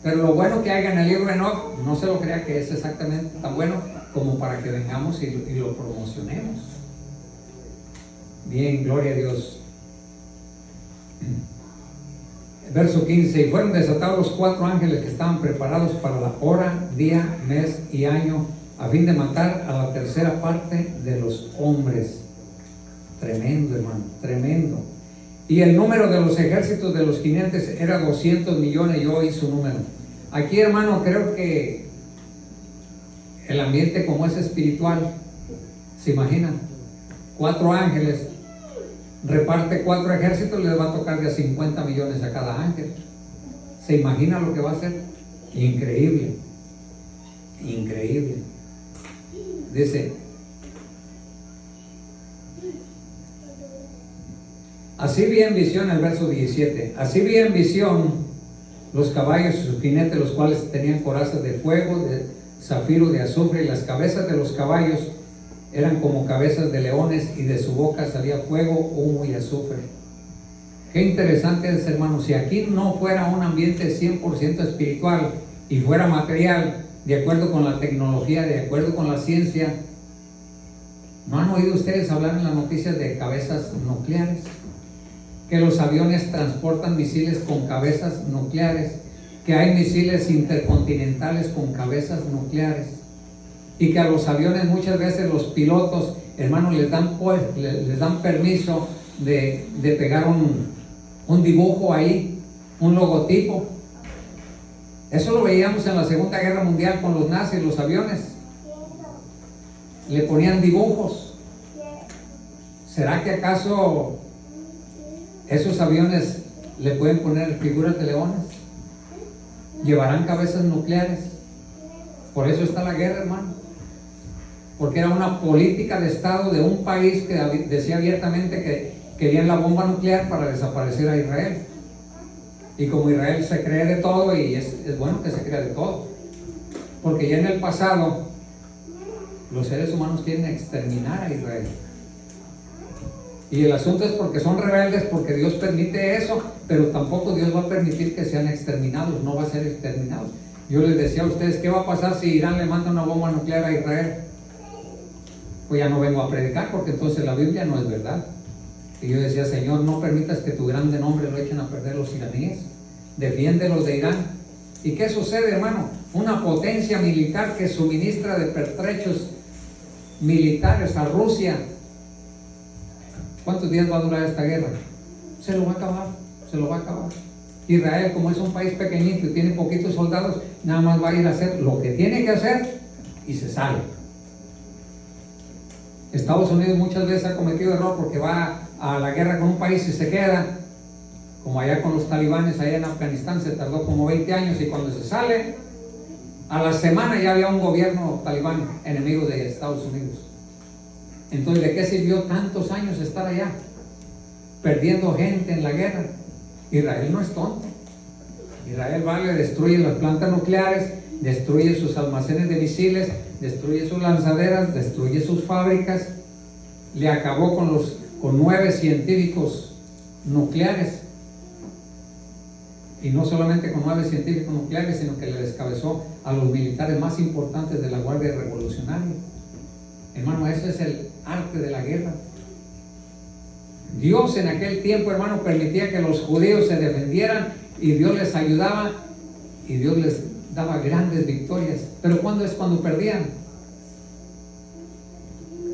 Pero lo bueno que haya en el libro de Enoc, no se lo crea que es exactamente tan bueno como para que vengamos y lo promocionemos. Bien, gloria a Dios. Verso 15, y fueron desatados los 4 ángeles que estaban preparados para la hora, día, mes y año, a fin de matar a la tercera parte de los hombres. Tremendo, hermano, tremendo. Y el número de los ejércitos de los jinetes era 200 millones, yo oí su número. Aquí, hermano, creo que el ambiente como es espiritual, ¿se imaginan? 4 ángeles, reparte 4 ejércitos, les va a tocar de a 50 millones a cada ángel. ¿Se imagina lo que va a ser? Increíble, increíble. Dice, así vi en visión, el verso 17, así vi en visión los caballos y sus jinetes, los cuales tenían corazas de fuego, de zafiro, de azufre, y las cabezas de los caballos eran como cabezas de leones, y de su boca salía fuego, humo y azufre. Qué interesante es, hermanos, si aquí no fuera un ambiente 100% espiritual y fuera material, de acuerdo con la tecnología, de acuerdo con la ciencia, ¿no han oído ustedes hablar en las noticias de cabezas nucleares? Que los aviones transportan misiles con cabezas nucleares, que hay misiles intercontinentales con cabezas nucleares, y que a los aviones muchas veces los pilotos, hermanos, les dan permiso de pegar un dibujo ahí, un logotipo. Eso lo veíamos en la Segunda Guerra Mundial con los nazis, los aviones le ponían dibujos. ¿Será que acaso esos aviones le pueden poner figuras de leones? ¿Llevarán cabezas nucleares? Por eso está la guerra, hermano. Porque era una política de Estado de un país que decía abiertamente que querían la bomba nuclear para desaparecer a Israel. Y como Israel se cree de todo, y es bueno que se crea de todo, Porque ya en el pasado los seres humanos quieren exterminar a Israel. Y el asunto es porque son rebeldes, porque Dios permite eso, pero tampoco Dios va a permitir que sean exterminados, no va a ser exterminados. Yo les decía a ustedes, ¿qué va a pasar si Irán le manda una bomba nuclear a Israel? Pues ya no vengo a predicar, porque entonces la Biblia no es verdad. Y yo decía, Señor, no permitas que tu grande nombre lo echen a perder los iraníes, defiéndelos de Irán. ¿Y qué sucede, hermano? Una potencia militar que suministra de pertrechos militares a Rusia. ¿Cuántos días va a durar esta guerra? Se lo va a acabar, se lo va a acabar. Israel, como es un país pequeñito y tiene poquitos soldados, nada más va a ir a hacer lo que tiene que hacer y se sale. Estados Unidos muchas veces ha cometido error porque va a la guerra con un país y se queda, como allá con los talibanes, allá en Afganistán, se tardó como 20 años y cuando se sale, a la semana ya había un gobierno talibán enemigo de Estados Unidos. Entonces, ¿de qué sirvió tantos años estar allá? Perdiendo gente en la guerra. Israel no es tonto. Israel va, le destruye las plantas nucleares, destruye sus almacenes de misiles, destruye sus lanzaderas, destruye sus fábricas, le acabó con 9 científicos nucleares. Y no solamente con 9 científicos nucleares, sino que le descabezó a los militares más importantes de la Guardia Revolucionaria. Hermano, ese es el arte de la guerra. Dios en aquel tiempo, hermano, permitía que los judíos se defendieran y Dios les ayudaba y Dios les daba grandes victorias. Pero ¿cuándo es cuando perdían?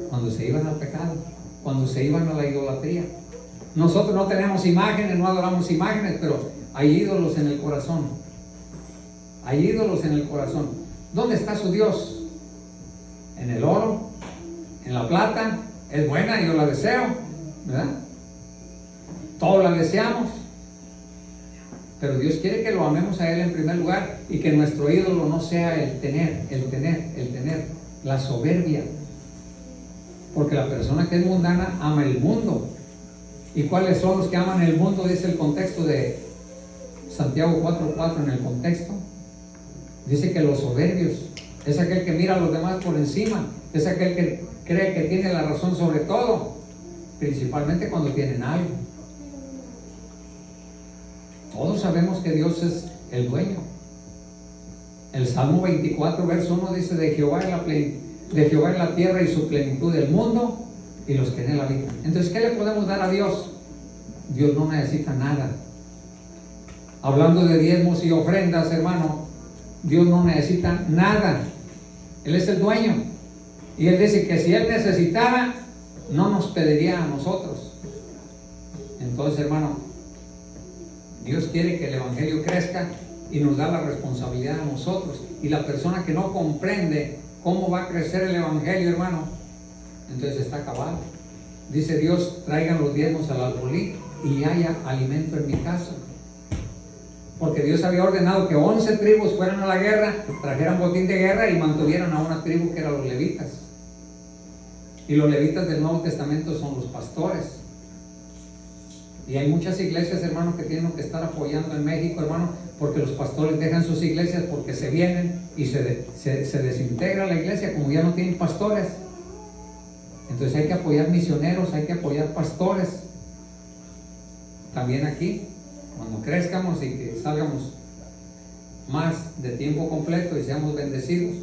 Cuando se iban al pecado, cuando se iban a la idolatría. Nosotros no tenemos imágenes, no adoramos imágenes, pero hay ídolos en el corazón. Hay ídolos en el corazón. ¿Dónde está su Dios? ¿En el oro? ¿En la plata? Es buena, yo la deseo, ¿verdad? Todos la deseamos. Pero Dios quiere que lo amemos a Él en primer lugar y que nuestro ídolo no sea el tener, la soberbia. Porque la persona que es mundana ama el mundo. ¿Y cuáles son los que aman el mundo? Dice el contexto de Santiago 4:4 en el contexto. Dice que los soberbios es aquel que mira a los demás por encima, es aquel que cree que tiene la razón sobre todo, principalmente cuando tienen algo. Todos sabemos que Dios es el dueño. El Salmo 24, verso 1 dice: de Jehová es la tierra y su plenitud, del mundo y los que en él habitan. Entonces, ¿qué le podemos dar a Dios? Dios no necesita nada. Hablando de diezmos y ofrendas, hermano, Dios no necesita nada. Él es el dueño. Y Él dice que si Él necesitara, no nos pediría a nosotros. Entonces, hermano, Dios quiere que el Evangelio crezca y nos da la responsabilidad a nosotros. Y la persona que no comprende cómo va a crecer el Evangelio, hermano, entonces está acabado. Dice Dios: traigan los diezmos al alfolí y haya alimento en mi casa. Porque Dios había ordenado que 11 tribus fueran a la guerra, trajeran botín de guerra y mantuvieran a una tribu que eran los levitas. Y los levitas del Nuevo Testamento son los pastores. Y hay muchas iglesias, hermano, que tienen que estar apoyando en México, hermano, porque los pastores dejan sus iglesias porque se vienen y se desintegra la iglesia como ya no tienen pastores. Entonces hay que apoyar misioneros, hay que apoyar pastores. También aquí, cuando crezcamos y que salgamos más de tiempo completo y seamos bendecidos,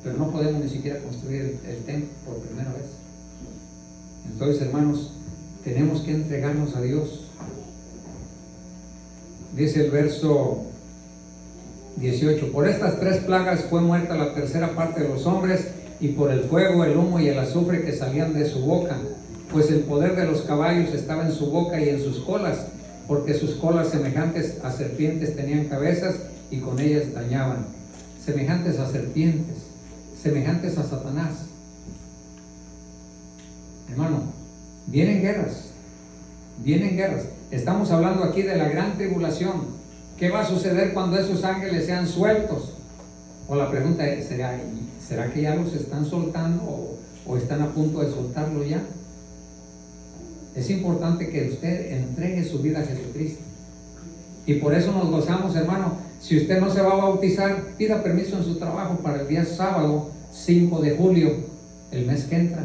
pero no podemos ni siquiera construir el templo por primera vez. Entonces, hermanos, tenemos que entregarnos a Dios. Dice el verso 18: por estas 3 plagas fue muerta la tercera parte de los hombres, y por el fuego, el humo y el azufre que salían de su boca, pues el poder de los caballos estaba en su boca y en sus colas, porque sus colas semejantes a serpientes tenían cabezas y con ellas dañaban. Semejantes a serpientes, semejantes a Satanás. Hermano, vienen guerras, vienen guerras. Estamos hablando aquí de la gran tribulación. ¿Qué va a suceder cuando esos ángeles sean sueltos? O la pregunta es: ¿será que ya los están soltando o están a punto de soltarlo ya? Es importante que usted entregue su vida a Jesucristo. Y por eso nos gozamos, hermano, si usted no se va a bautizar, pida permiso en su trabajo para el día sábado 5 de julio, el mes que entra,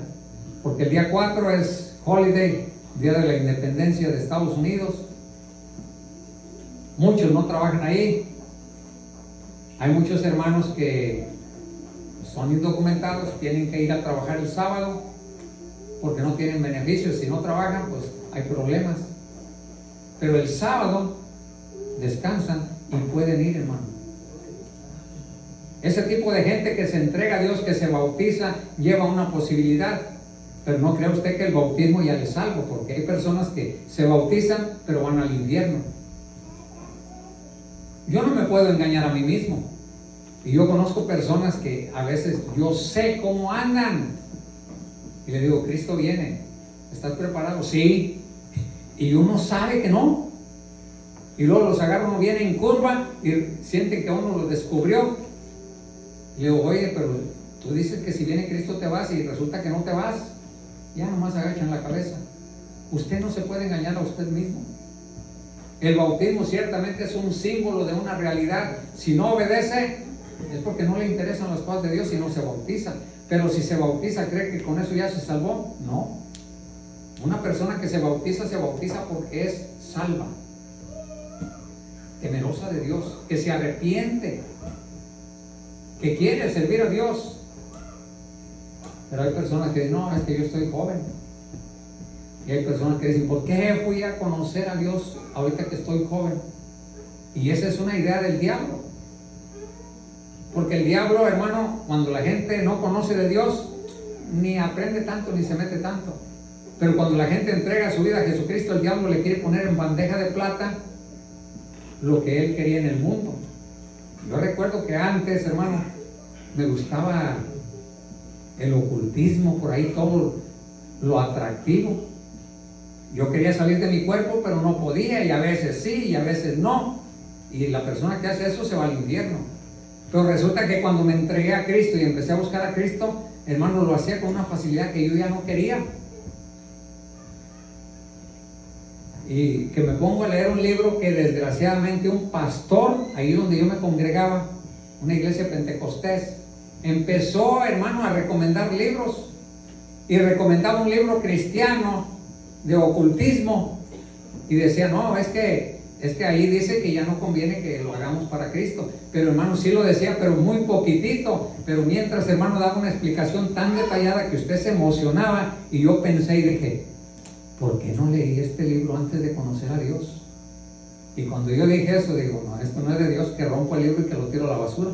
porque el día 4 es holiday, día de la independencia de Estados Unidos. Muchos no trabajan ahí. Hay muchos hermanos que son indocumentados, tienen que ir a trabajar el sábado porque no tienen beneficios. Si no trabajan, pues hay problemas. Pero el sábado descansan y pueden ir, hermano. Ese tipo de gente que se entrega a Dios, que se bautiza, lleva una posibilidad. Pero no crea usted que el bautismo ya les salva, porque hay personas que se bautizan pero van al infierno. Yo no me puedo engañar a mí mismo. Y yo conozco personas que a veces yo sé cómo andan. Y le digo, Cristo viene. ¿Estás preparado? Sí. Y uno sabe que no. Y luego los agarra, uno viene en curva y siente que uno lo descubrió. Y le digo, oye, pero tú dices que si viene Cristo te vas y resulta que no te vas. Ya nomás agachan la cabeza. Usted no se puede engañar a usted mismo. El bautismo ciertamente es un símbolo de una realidad. Si no obedece, es porque no le interesan las cosas de Dios y no se bautiza. Pero si se bautiza, ¿cree que con eso ya se salvó? No. Una persona que se bautiza porque es salva, temerosa de Dios, que se arrepiente, que quiere servir a Dios. Pero hay personas que dicen, no, es que yo estoy joven. Y hay personas que dicen, ¿por qué fui a conocer a Dios ahorita que estoy joven? Y esa es una idea del diablo. Porque el diablo, hermano, cuando la gente no conoce de Dios, ni aprende tanto, ni se mete tanto. Pero cuando la gente entrega su vida a Jesucristo, el diablo le quiere poner en bandeja de plata lo que él quería en el mundo. Yo recuerdo que antes, hermano, me gustaba el ocultismo, por ahí todo lo atractivo. Yo quería salir de mi cuerpo, pero no podía, y a veces sí, y a veces no. Y la persona que hace eso se va al infierno. Pero resulta que cuando me entregué a Cristo y empecé a buscar a Cristo, hermano, lo hacía con una facilidad que yo ya no quería. Y que me pongo a leer un libro que desgraciadamente un pastor, ahí donde yo me congregaba, una iglesia pentecostés, empezó, hermano, a recomendar libros. Y recomendaba un libro cristiano de ocultismo. Y decía, no, es que ahí dice que ya no conviene que lo hagamos para Cristo. Pero hermano, sí lo decía, pero muy poquitito. Pero mientras, hermano, daba una explicación tan detallada que usted se emocionaba. Y yo pensé y dije, ¿por qué no leí este libro antes de conocer a Dios? Y cuando yo dije eso, digo, no, esto no es de Dios, que rompo el libro y que lo tiro a la basura.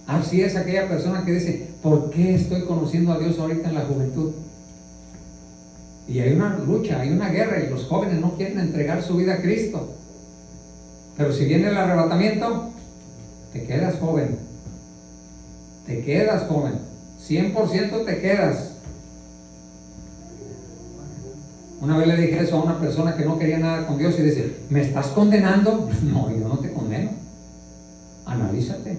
Así es aquella persona que dice, ¿por qué estoy conociendo a Dios ahorita en la juventud? Y hay una lucha, hay una guerra, y los jóvenes no quieren entregar su vida a Cristo. Pero si viene el arrebatamiento, te quedas joven. Te quedas joven. 100% te quedas. Una vez le dije eso a una persona que no quería nada con Dios y dice, ¿me estás condenando? No, yo no te condeno. Analízate.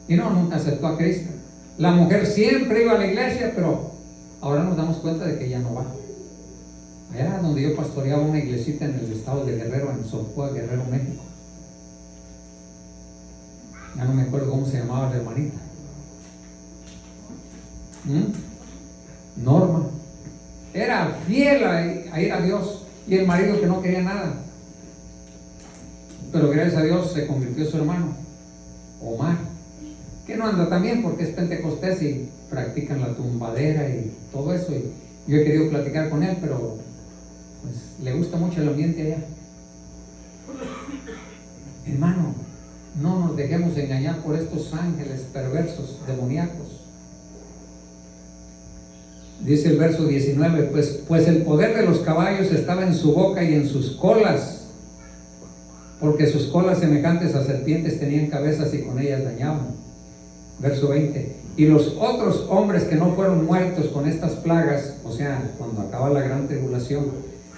Y no, nunca aceptó a Cristo. La mujer siempre iba a la iglesia, pero ahora nos damos cuenta de que ya no va. Allá donde yo pastoreaba una iglesita en el estado de Guerrero, en Sopúa, Guerrero, México. Ya no me acuerdo cómo se llamaba la hermanita. Norma. Era fiel a ir a Dios, y el marido que no quería nada. Pero gracias a Dios se convirtió su hermano, Omar, que no anda tan bien porque es pentecostés y practican la tumbadera y todo eso. Y yo he querido platicar con él, pero pues le gusta mucho el ambiente allá. Hermano, no nos dejemos engañar por estos ángeles perversos, demoníacos. Dice el verso 19, pues el poder de los caballos estaba en su boca y en sus colas, porque sus colas semejantes a serpientes tenían cabezas y con ellas dañaban. Verso 20, y los otros hombres que no fueron muertos con estas plagas, o sea, cuando acaba la gran tribulación,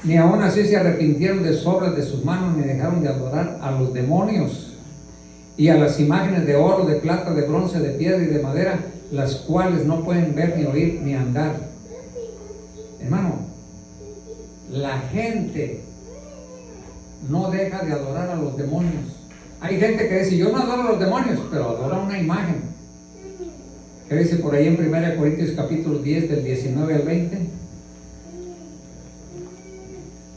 ni aún así se arrepintieron de obras de sus manos, ni dejaron de adorar a los demonios y a las imágenes de oro, de plata, de bronce, de piedra y de madera, las cuales no pueden ver, ni oír, ni andar. Hermano, la gente no deja de adorar a los demonios. Hay gente que dice, yo no adoro a los demonios, pero adora una imagen. ¿Qué dice por ahí en 1 Corintios capítulo 10 del 19 al 20?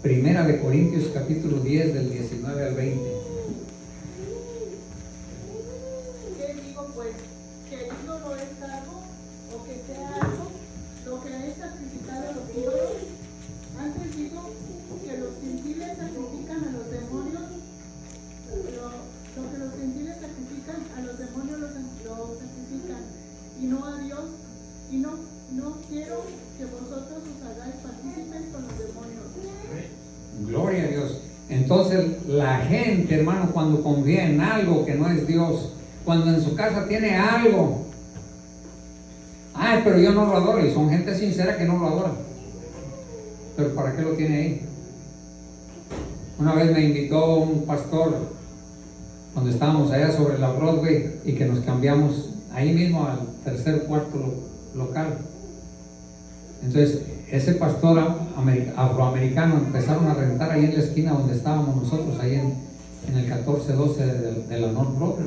1 Corintios capítulo 10 del 19 al 20. ¿Qué digo pues? ¿Que el ídolo es algo o que sea algo? Lo que es sacrificado a los ídolos. Antes digo que los gentiles sacrifican a los demonios. Lo que los gentiles sacrifican a los demonios lo sacrifican y no a Dios. Y no quiero que vosotros os hagáis partícipes con los demonios. Gloria a Dios. Entonces la gente, hermano, cuando confía en algo que no es Dios, cuando en su casa tiene algo, ay, pero yo no lo adoro, y son gente sincera que no lo adora, pero ¿para qué lo tiene ahí? Una vez me invitó un pastor cuando estábamos allá sobre la Broadway y que nos cambiamos ahí mismo al tercer cuarto local. Entonces ese pastor afroamericano empezaron a rentar ahí en la esquina donde estábamos nosotros, ahí en el 1412 de la North Broadway.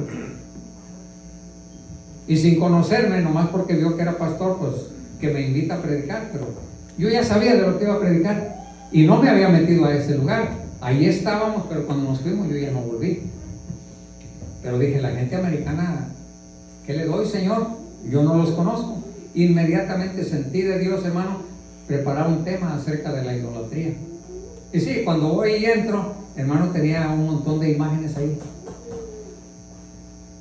Y sin conocerme, nomás porque vio que era pastor, pues que me invita a predicar, pero yo ya sabía de lo que iba a predicar y no me había metido a ese lugar. Ahí estábamos, pero cuando nos fuimos yo ya no volví. Pero dije, la gente americana, ¿qué le doy, Señor? Yo no los conozco. Inmediatamente sentí de Dios, hermano, preparar un tema acerca de la idolatría. Y sí, cuando voy y entro, hermano, tenía un montón de imágenes ahí.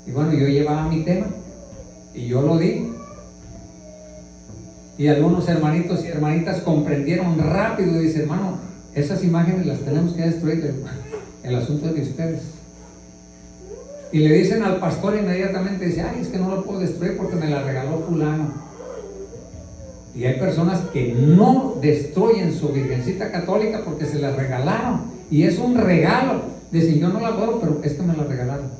Y bueno, yo llevaba mi tema y yo lo di. Y algunos hermanitos y hermanitas comprendieron rápido y dicen, hermano, esas imágenes las tenemos que destruir, el asunto es de ustedes. Y le dicen al pastor inmediatamente, dice, ay, es que no lo puedo destruir porque me la regaló fulano. Y hay personas que no destruyen su virgencita católica porque se la regalaron. Y es un regalo. Dicen, yo no la adoro, pero es que me la regalaron.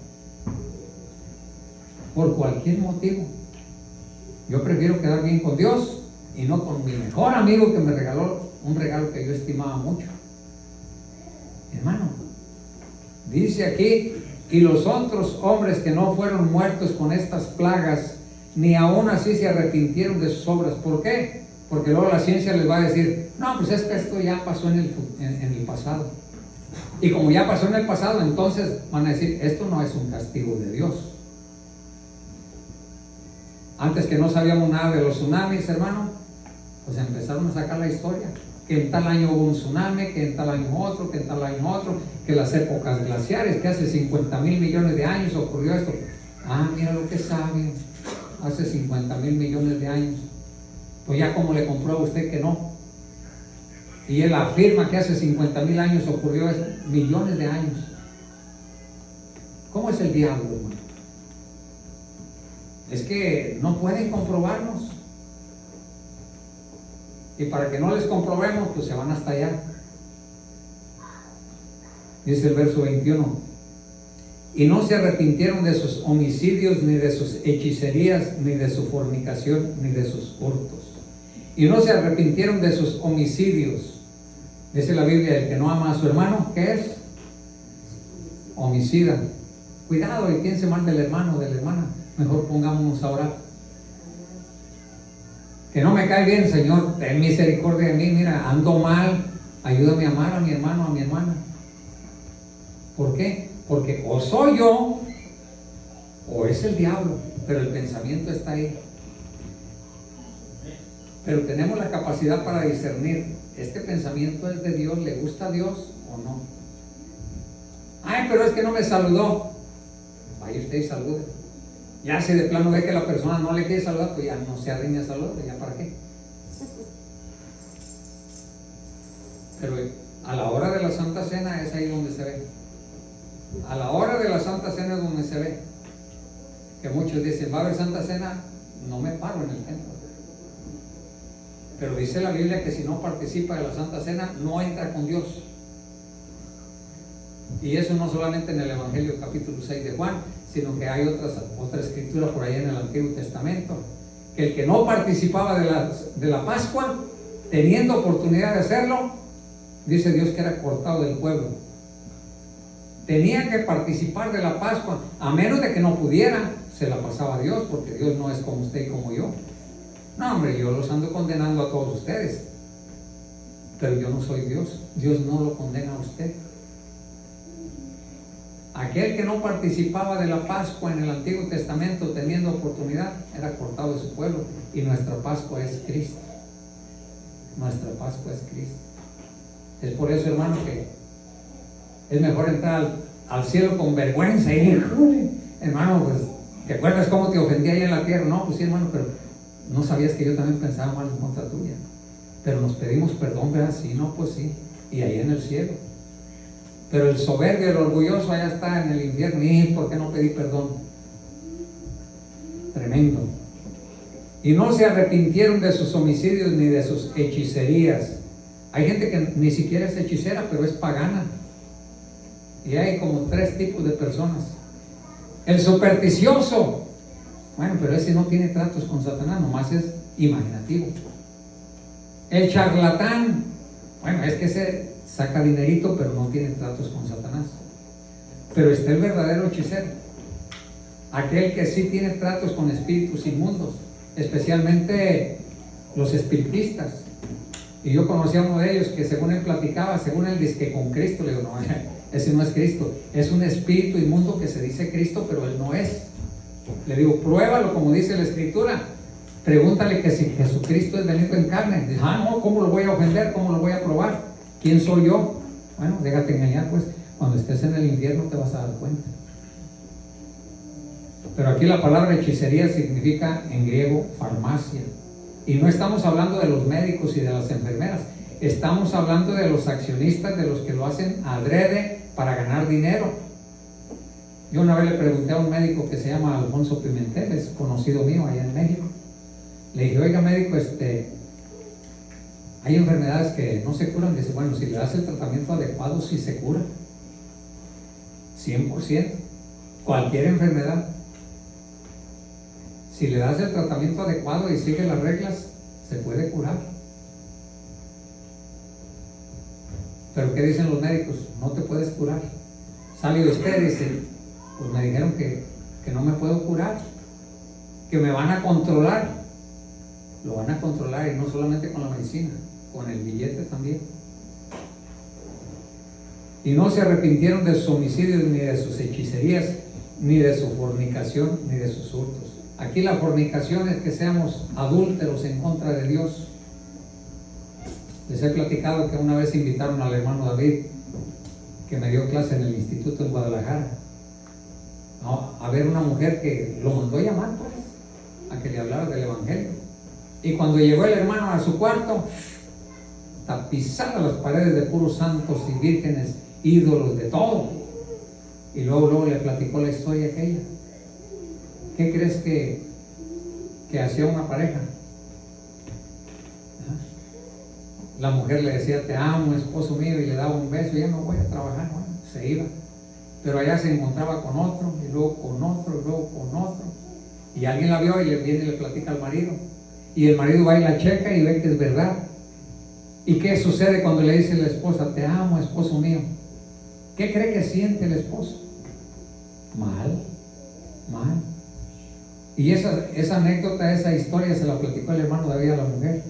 Por cualquier motivo. Yo prefiero quedar bien con Dios y no con mi mejor amigo que me regaló un regalo que yo estimaba mucho. Hermano, dice aquí, y los otros hombres que no fueron muertos con estas plagas, ni aún así se arrepintieron de sus obras. ¿Por qué? Porque luego la ciencia les va a decir, no, pues es que esto ya pasó en el pasado. Y como ya pasó en el pasado, entonces van a decir, esto no es un castigo de Dios. Antes que no sabíamos nada de los tsunamis, hermano, pues empezaron a sacar la historia. Que en tal año hubo un tsunami, que en tal año otro, que en tal año otro, que las épocas glaciares, que hace 50,000 millones de años ocurrió esto. Ah, mira lo que sabe, hace 50,000 millones de años. Pues ya como le comprueba a usted que no. Y él afirma que hace 50,000 años ocurrió esto, millones de años. ¿Cómo es el diablo, hermano? Es que no pueden comprobarnos. Y para que no les comprobemos, pues se van hasta allá. Dice el verso 21. Y no se arrepintieron de sus homicidios, ni de sus hechicerías, ni de su fornicación, ni de sus hurtos. Y no se arrepintieron de sus homicidios. Dice la Biblia, el que no ama a su hermano, ¿qué es? Homicida. Cuidado, y piense mal del hermano o de la hermana. Mejor pongámonos a orar. Que no me cae bien, Señor, ten misericordia de mí, mira, ando mal, ayúdame a amar a mi hermano, a mi hermana. ¿Por qué? Porque o soy yo, o es el diablo, pero el pensamiento está ahí. Pero tenemos la capacidad para discernir, ¿este pensamiento es de Dios? ¿Le gusta a Dios o no? Ay, pero es que no me saludó. Vaya usted y salude. Ya si de plano ve que la persona no le quiere saludar, pues ya no se arrime a saludar, ya para qué. Pero a la hora de la Santa Cena es ahí donde se ve. A la hora de la Santa Cena es donde se ve. Que muchos dicen, va a haber Santa Cena, no me paro en el templo. Pero dice la Biblia que si no participa de la Santa Cena, no entra con Dios. Y eso no solamente en el Evangelio capítulo 6 de Juan, sino que hay otra escritura por ahí en el Antiguo Testamento, que el que no participaba de la Pascua, teniendo oportunidad de hacerlo, dice Dios que era cortado del pueblo. tenía que participar de la Pascua, a menos de que no pudiera, se la pasaba a Dios, porque Dios no es como usted y como yo. No, hombre, yo los ando condenando a todos ustedes, pero yo no soy Dios. Dios no lo condena a usted. Aquel que no participaba de la Pascua en el Antiguo Testamento, teniendo oportunidad, era cortado de su pueblo. Y nuestra Pascua es Cristo. Nuestra Pascua es Cristo. Es por eso, hermano, que es mejor entrar al cielo con vergüenza y decir, hermano, pues, ¿te acuerdas cómo te ofendí ahí en la tierra? No, pues sí, hermano, pero no sabías que yo también pensaba mal en contra tuya. Pero nos pedimos perdón, ¿verdad? Sí, no, pues sí. Y ahí en el cielo. Pero el soberbio, el orgulloso, allá está en el infierno. ¿Y por qué no pedí perdón? Tremendo. Y no se arrepintieron de sus homicidios ni de sus hechicerías. Hay gente que ni siquiera es hechicera, pero es pagana. Y hay como 3 tipos de personas. El supersticioso. Bueno, pero ese no tiene tratos con Satanás, nomás es imaginativo. El charlatán. Bueno, es que ese saca dinerito, pero no tiene tratos con Satanás. Pero está el verdadero hechicero, aquel que sí tiene tratos con espíritus inmundos, especialmente los espiritistas. Y yo conocí a uno de ellos que, según él platicaba, según él dice que con Cristo. Le digo, no, ese no es Cristo, es un espíritu inmundo que se dice Cristo, pero él no es. Le digo, pruébalo como dice la Escritura. Pregúntale que si Jesucristo es venido en carne. Dice, no, ¿cómo lo voy a ofender? ¿Cómo lo voy a probar? ¿Quién soy yo? Bueno, déjate engañar, pues. Cuando estés en el infierno te vas a dar cuenta. Pero aquí la palabra hechicería significa en griego farmacia. Y no estamos hablando de los médicos y de las enfermeras. Estamos hablando de los accionistas, de los que lo hacen adrede para ganar dinero. Yo una vez le pregunté a un médico que se llama Alfonso Pimentel, es conocido mío allá en México. Le dije, oiga médico, hay enfermedades que no se curan. Dice, bueno, si le das el tratamiento adecuado, sí se cura. 100%. Cualquier enfermedad. Si le das el tratamiento adecuado y sigue las reglas, se puede curar. Pero ¿qué dicen los médicos? No te puedes curar. Sale usted y dice, pues me dijeron que no me puedo curar, que me van a controlar. Lo van a controlar, y no solamente con la medicina, con el billete también. Y no se arrepintieron de sus homicidios, ni de sus hechicerías, ni de su fornicación, ni de sus hurtos. Aquí la fornicación es que seamos adúlteros en contra de Dios. Les he platicado que una vez invitaron al hermano David, que me dio clase en el instituto en Guadalajara, a ver una mujer que lo mandó llamar, pues, a que le hablara del evangelio. Y cuando llegó el hermano a su cuarto, tapizadas las paredes de puros santos y vírgenes, ídolos, de todo. Y luego le platicó la historia aquella. ¿Qué crees que hacía una pareja? La mujer le decía, te amo, esposo mío, y le daba un beso, y ya no voy a trabajar. Bueno, se iba. Pero allá se encontraba con otro, y luego con otro, y luego con otro. Y alguien la vio y le viene y le platica al marido. Y el marido va y la checa y ve que es verdad. ¿Y qué sucede cuando le dice la esposa, te amo, esposo mío? ¿Qué cree que siente el esposo? Mal. Y esa anécdota, esa historia se la platicó el hermano David a la mujer.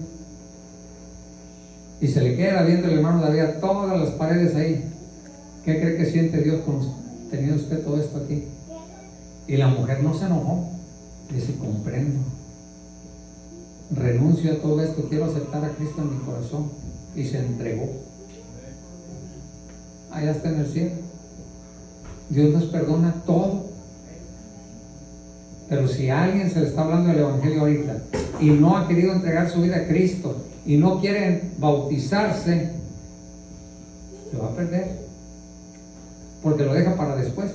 Y se le queda viendo el hermano David a todas las paredes ahí. ¿Qué cree que siente Dios teniendo usted todo esto aquí? Y la mujer no se enojó. Dice, comprendo. Renuncio a todo esto, quiero aceptar a Cristo en mi corazón. Y se entregó. Allá está en el cielo. Dios nos perdona todo. Pero si a alguien se le está hablando del evangelio ahorita y no ha querido entregar su vida a Cristo y no quiere bautizarse, lo va a perder, porque lo deja para después,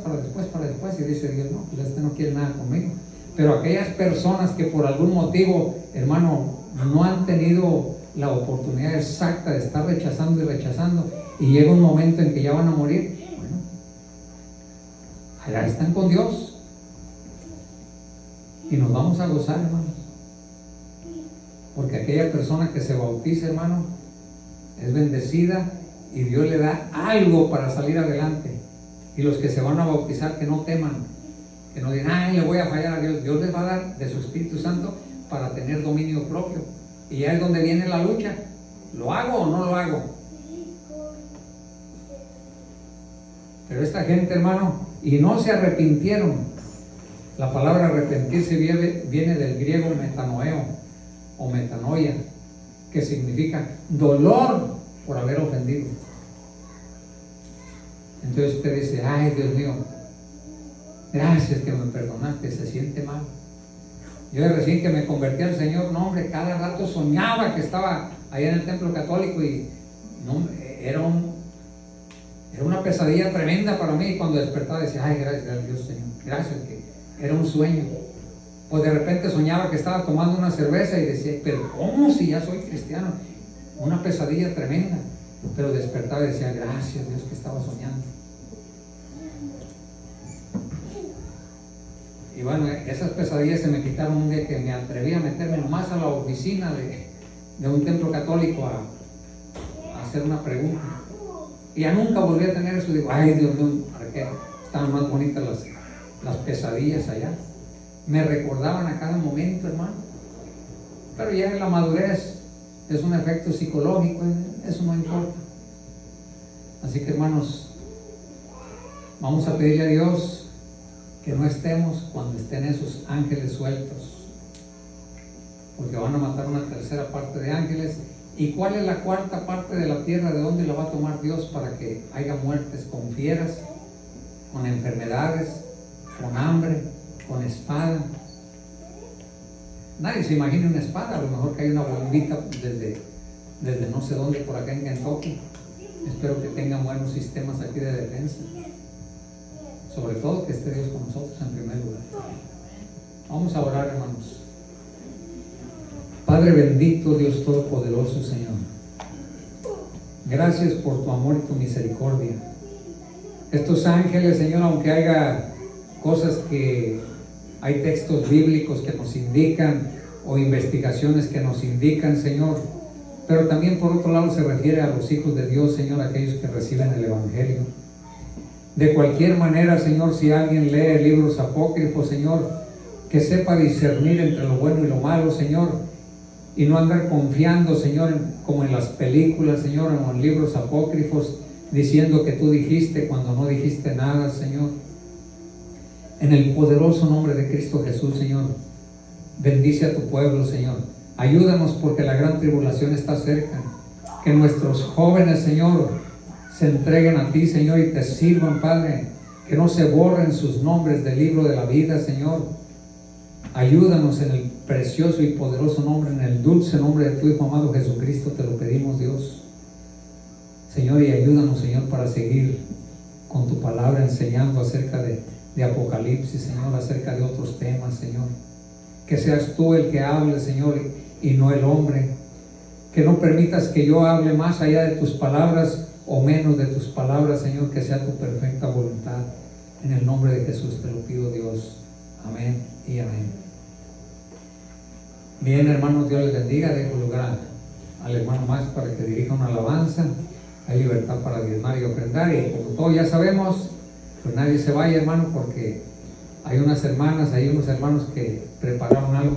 y dice Dios, no, pues este no quiere nada conmigo. Pero aquellas personas que por algún motivo, hermano, no han tenido la oportunidad exacta de estar rechazando y llega un momento en que ya van a morir, bueno, allá están con Dios. Y nos vamos a gozar, hermanos, porque aquella persona que se bautiza, hermano, es bendecida y Dios le da algo para salir adelante. Y los que se van a bautizar, que no teman, que no digan, ay, le voy a fallar a Dios. Dios les va a dar de su Espíritu Santo para tener dominio propio. Y ya es donde viene la lucha. ¿Lo hago o no lo hago? Pero esta gente, hermano, y no se arrepintieron. La palabra arrepentirse viene del griego metanoeo o metanoia, que significa dolor por haber ofendido. Entonces usted dice, ay, Dios mío, gracias que me perdonaste, se siente mal. Yo recién que me convertí al Señor, no hombre, cada rato soñaba que estaba allá en el templo católico y no, era una pesadilla tremenda para mí. Y cuando despertaba decía, ay, gracias a Dios, Señor, gracias, que era un sueño. Pues de repente soñaba que estaba tomando una cerveza y decía, pero ¿cómo si ya soy cristiano? Una pesadilla tremenda. Pero despertaba y decía, gracias Dios que estaba soñando. Y bueno, esas pesadillas se me quitaron un día que me atreví a meterme nomás a la oficina de un templo católico a hacer una pregunta. Y ya nunca volví a tener eso. Digo, ay Dios mío, ¿para qué? Estaban más bonitas las pesadillas allá. Me recordaban a cada momento, hermano. Pero ya en la madurez es un efecto psicológico, eso no importa. Así que, hermanos, vamos a pedirle a Dios que no estemos cuando estén esos ángeles sueltos, porque van a matar una tercera parte de ángeles. ¿Y cuál es la cuarta parte de la tierra? ¿De dónde la va a tomar Dios para que haya muertes con fieras, con enfermedades, con hambre, con espada? Nadie se imagina una espada. A lo mejor que hay una bombita desde no sé dónde por acá en Kentucky. Espero que tengan buenos sistemas aquí de defensa. Sobre todo que esté Dios con nosotros en primer lugar. Vamos a orar, hermanos. Padre bendito, Dios todopoderoso, Señor, gracias por tu amor y tu misericordia. Estos ángeles, Señor, aunque haya cosas que hay textos bíblicos que nos indican o investigaciones que nos indican, Señor, pero también por otro lado se refiere a los hijos de Dios, Señor, aquellos que reciben el Evangelio. De cualquier manera, Señor, si alguien lee libros apócrifos, Señor, que sepa discernir entre lo bueno y lo malo, Señor, y no andar confiando, Señor, como en las películas, Señor, o en libros apócrifos, diciendo que tú dijiste cuando no dijiste nada, Señor. En el poderoso nombre de Cristo Jesús, Señor, bendice a tu pueblo, Señor. Ayúdanos porque la gran tribulación está cerca. Que nuestros jóvenes, Señor, se entreguen a ti, Señor, y te sirvan, Padre. Que no se borren sus nombres del libro de la vida, Señor. Ayúdanos en el precioso y poderoso nombre, en el dulce nombre de tu Hijo amado Jesucristo, te lo pedimos, Dios. Señor, y ayúdanos, Señor, para seguir con tu palabra enseñando acerca de Apocalipsis, Señor, acerca de otros temas, Señor. Que seas tú el que hable, Señor, y no el hombre. Que no permitas que yo hable más allá de tus palabras o menos de tus palabras, Señor, que sea tu perfecta voluntad. En el nombre de Jesús te lo pido, Dios. Amén y amén. Bien, hermanos, Dios les bendiga. Dejo lugar al hermano Max para que dirija una alabanza. Hay libertad para diezmar y ofrendar. Y como todos ya sabemos, pues nadie se vaya, hermano, porque hay unas hermanas, hay unos hermanos que prepararon algo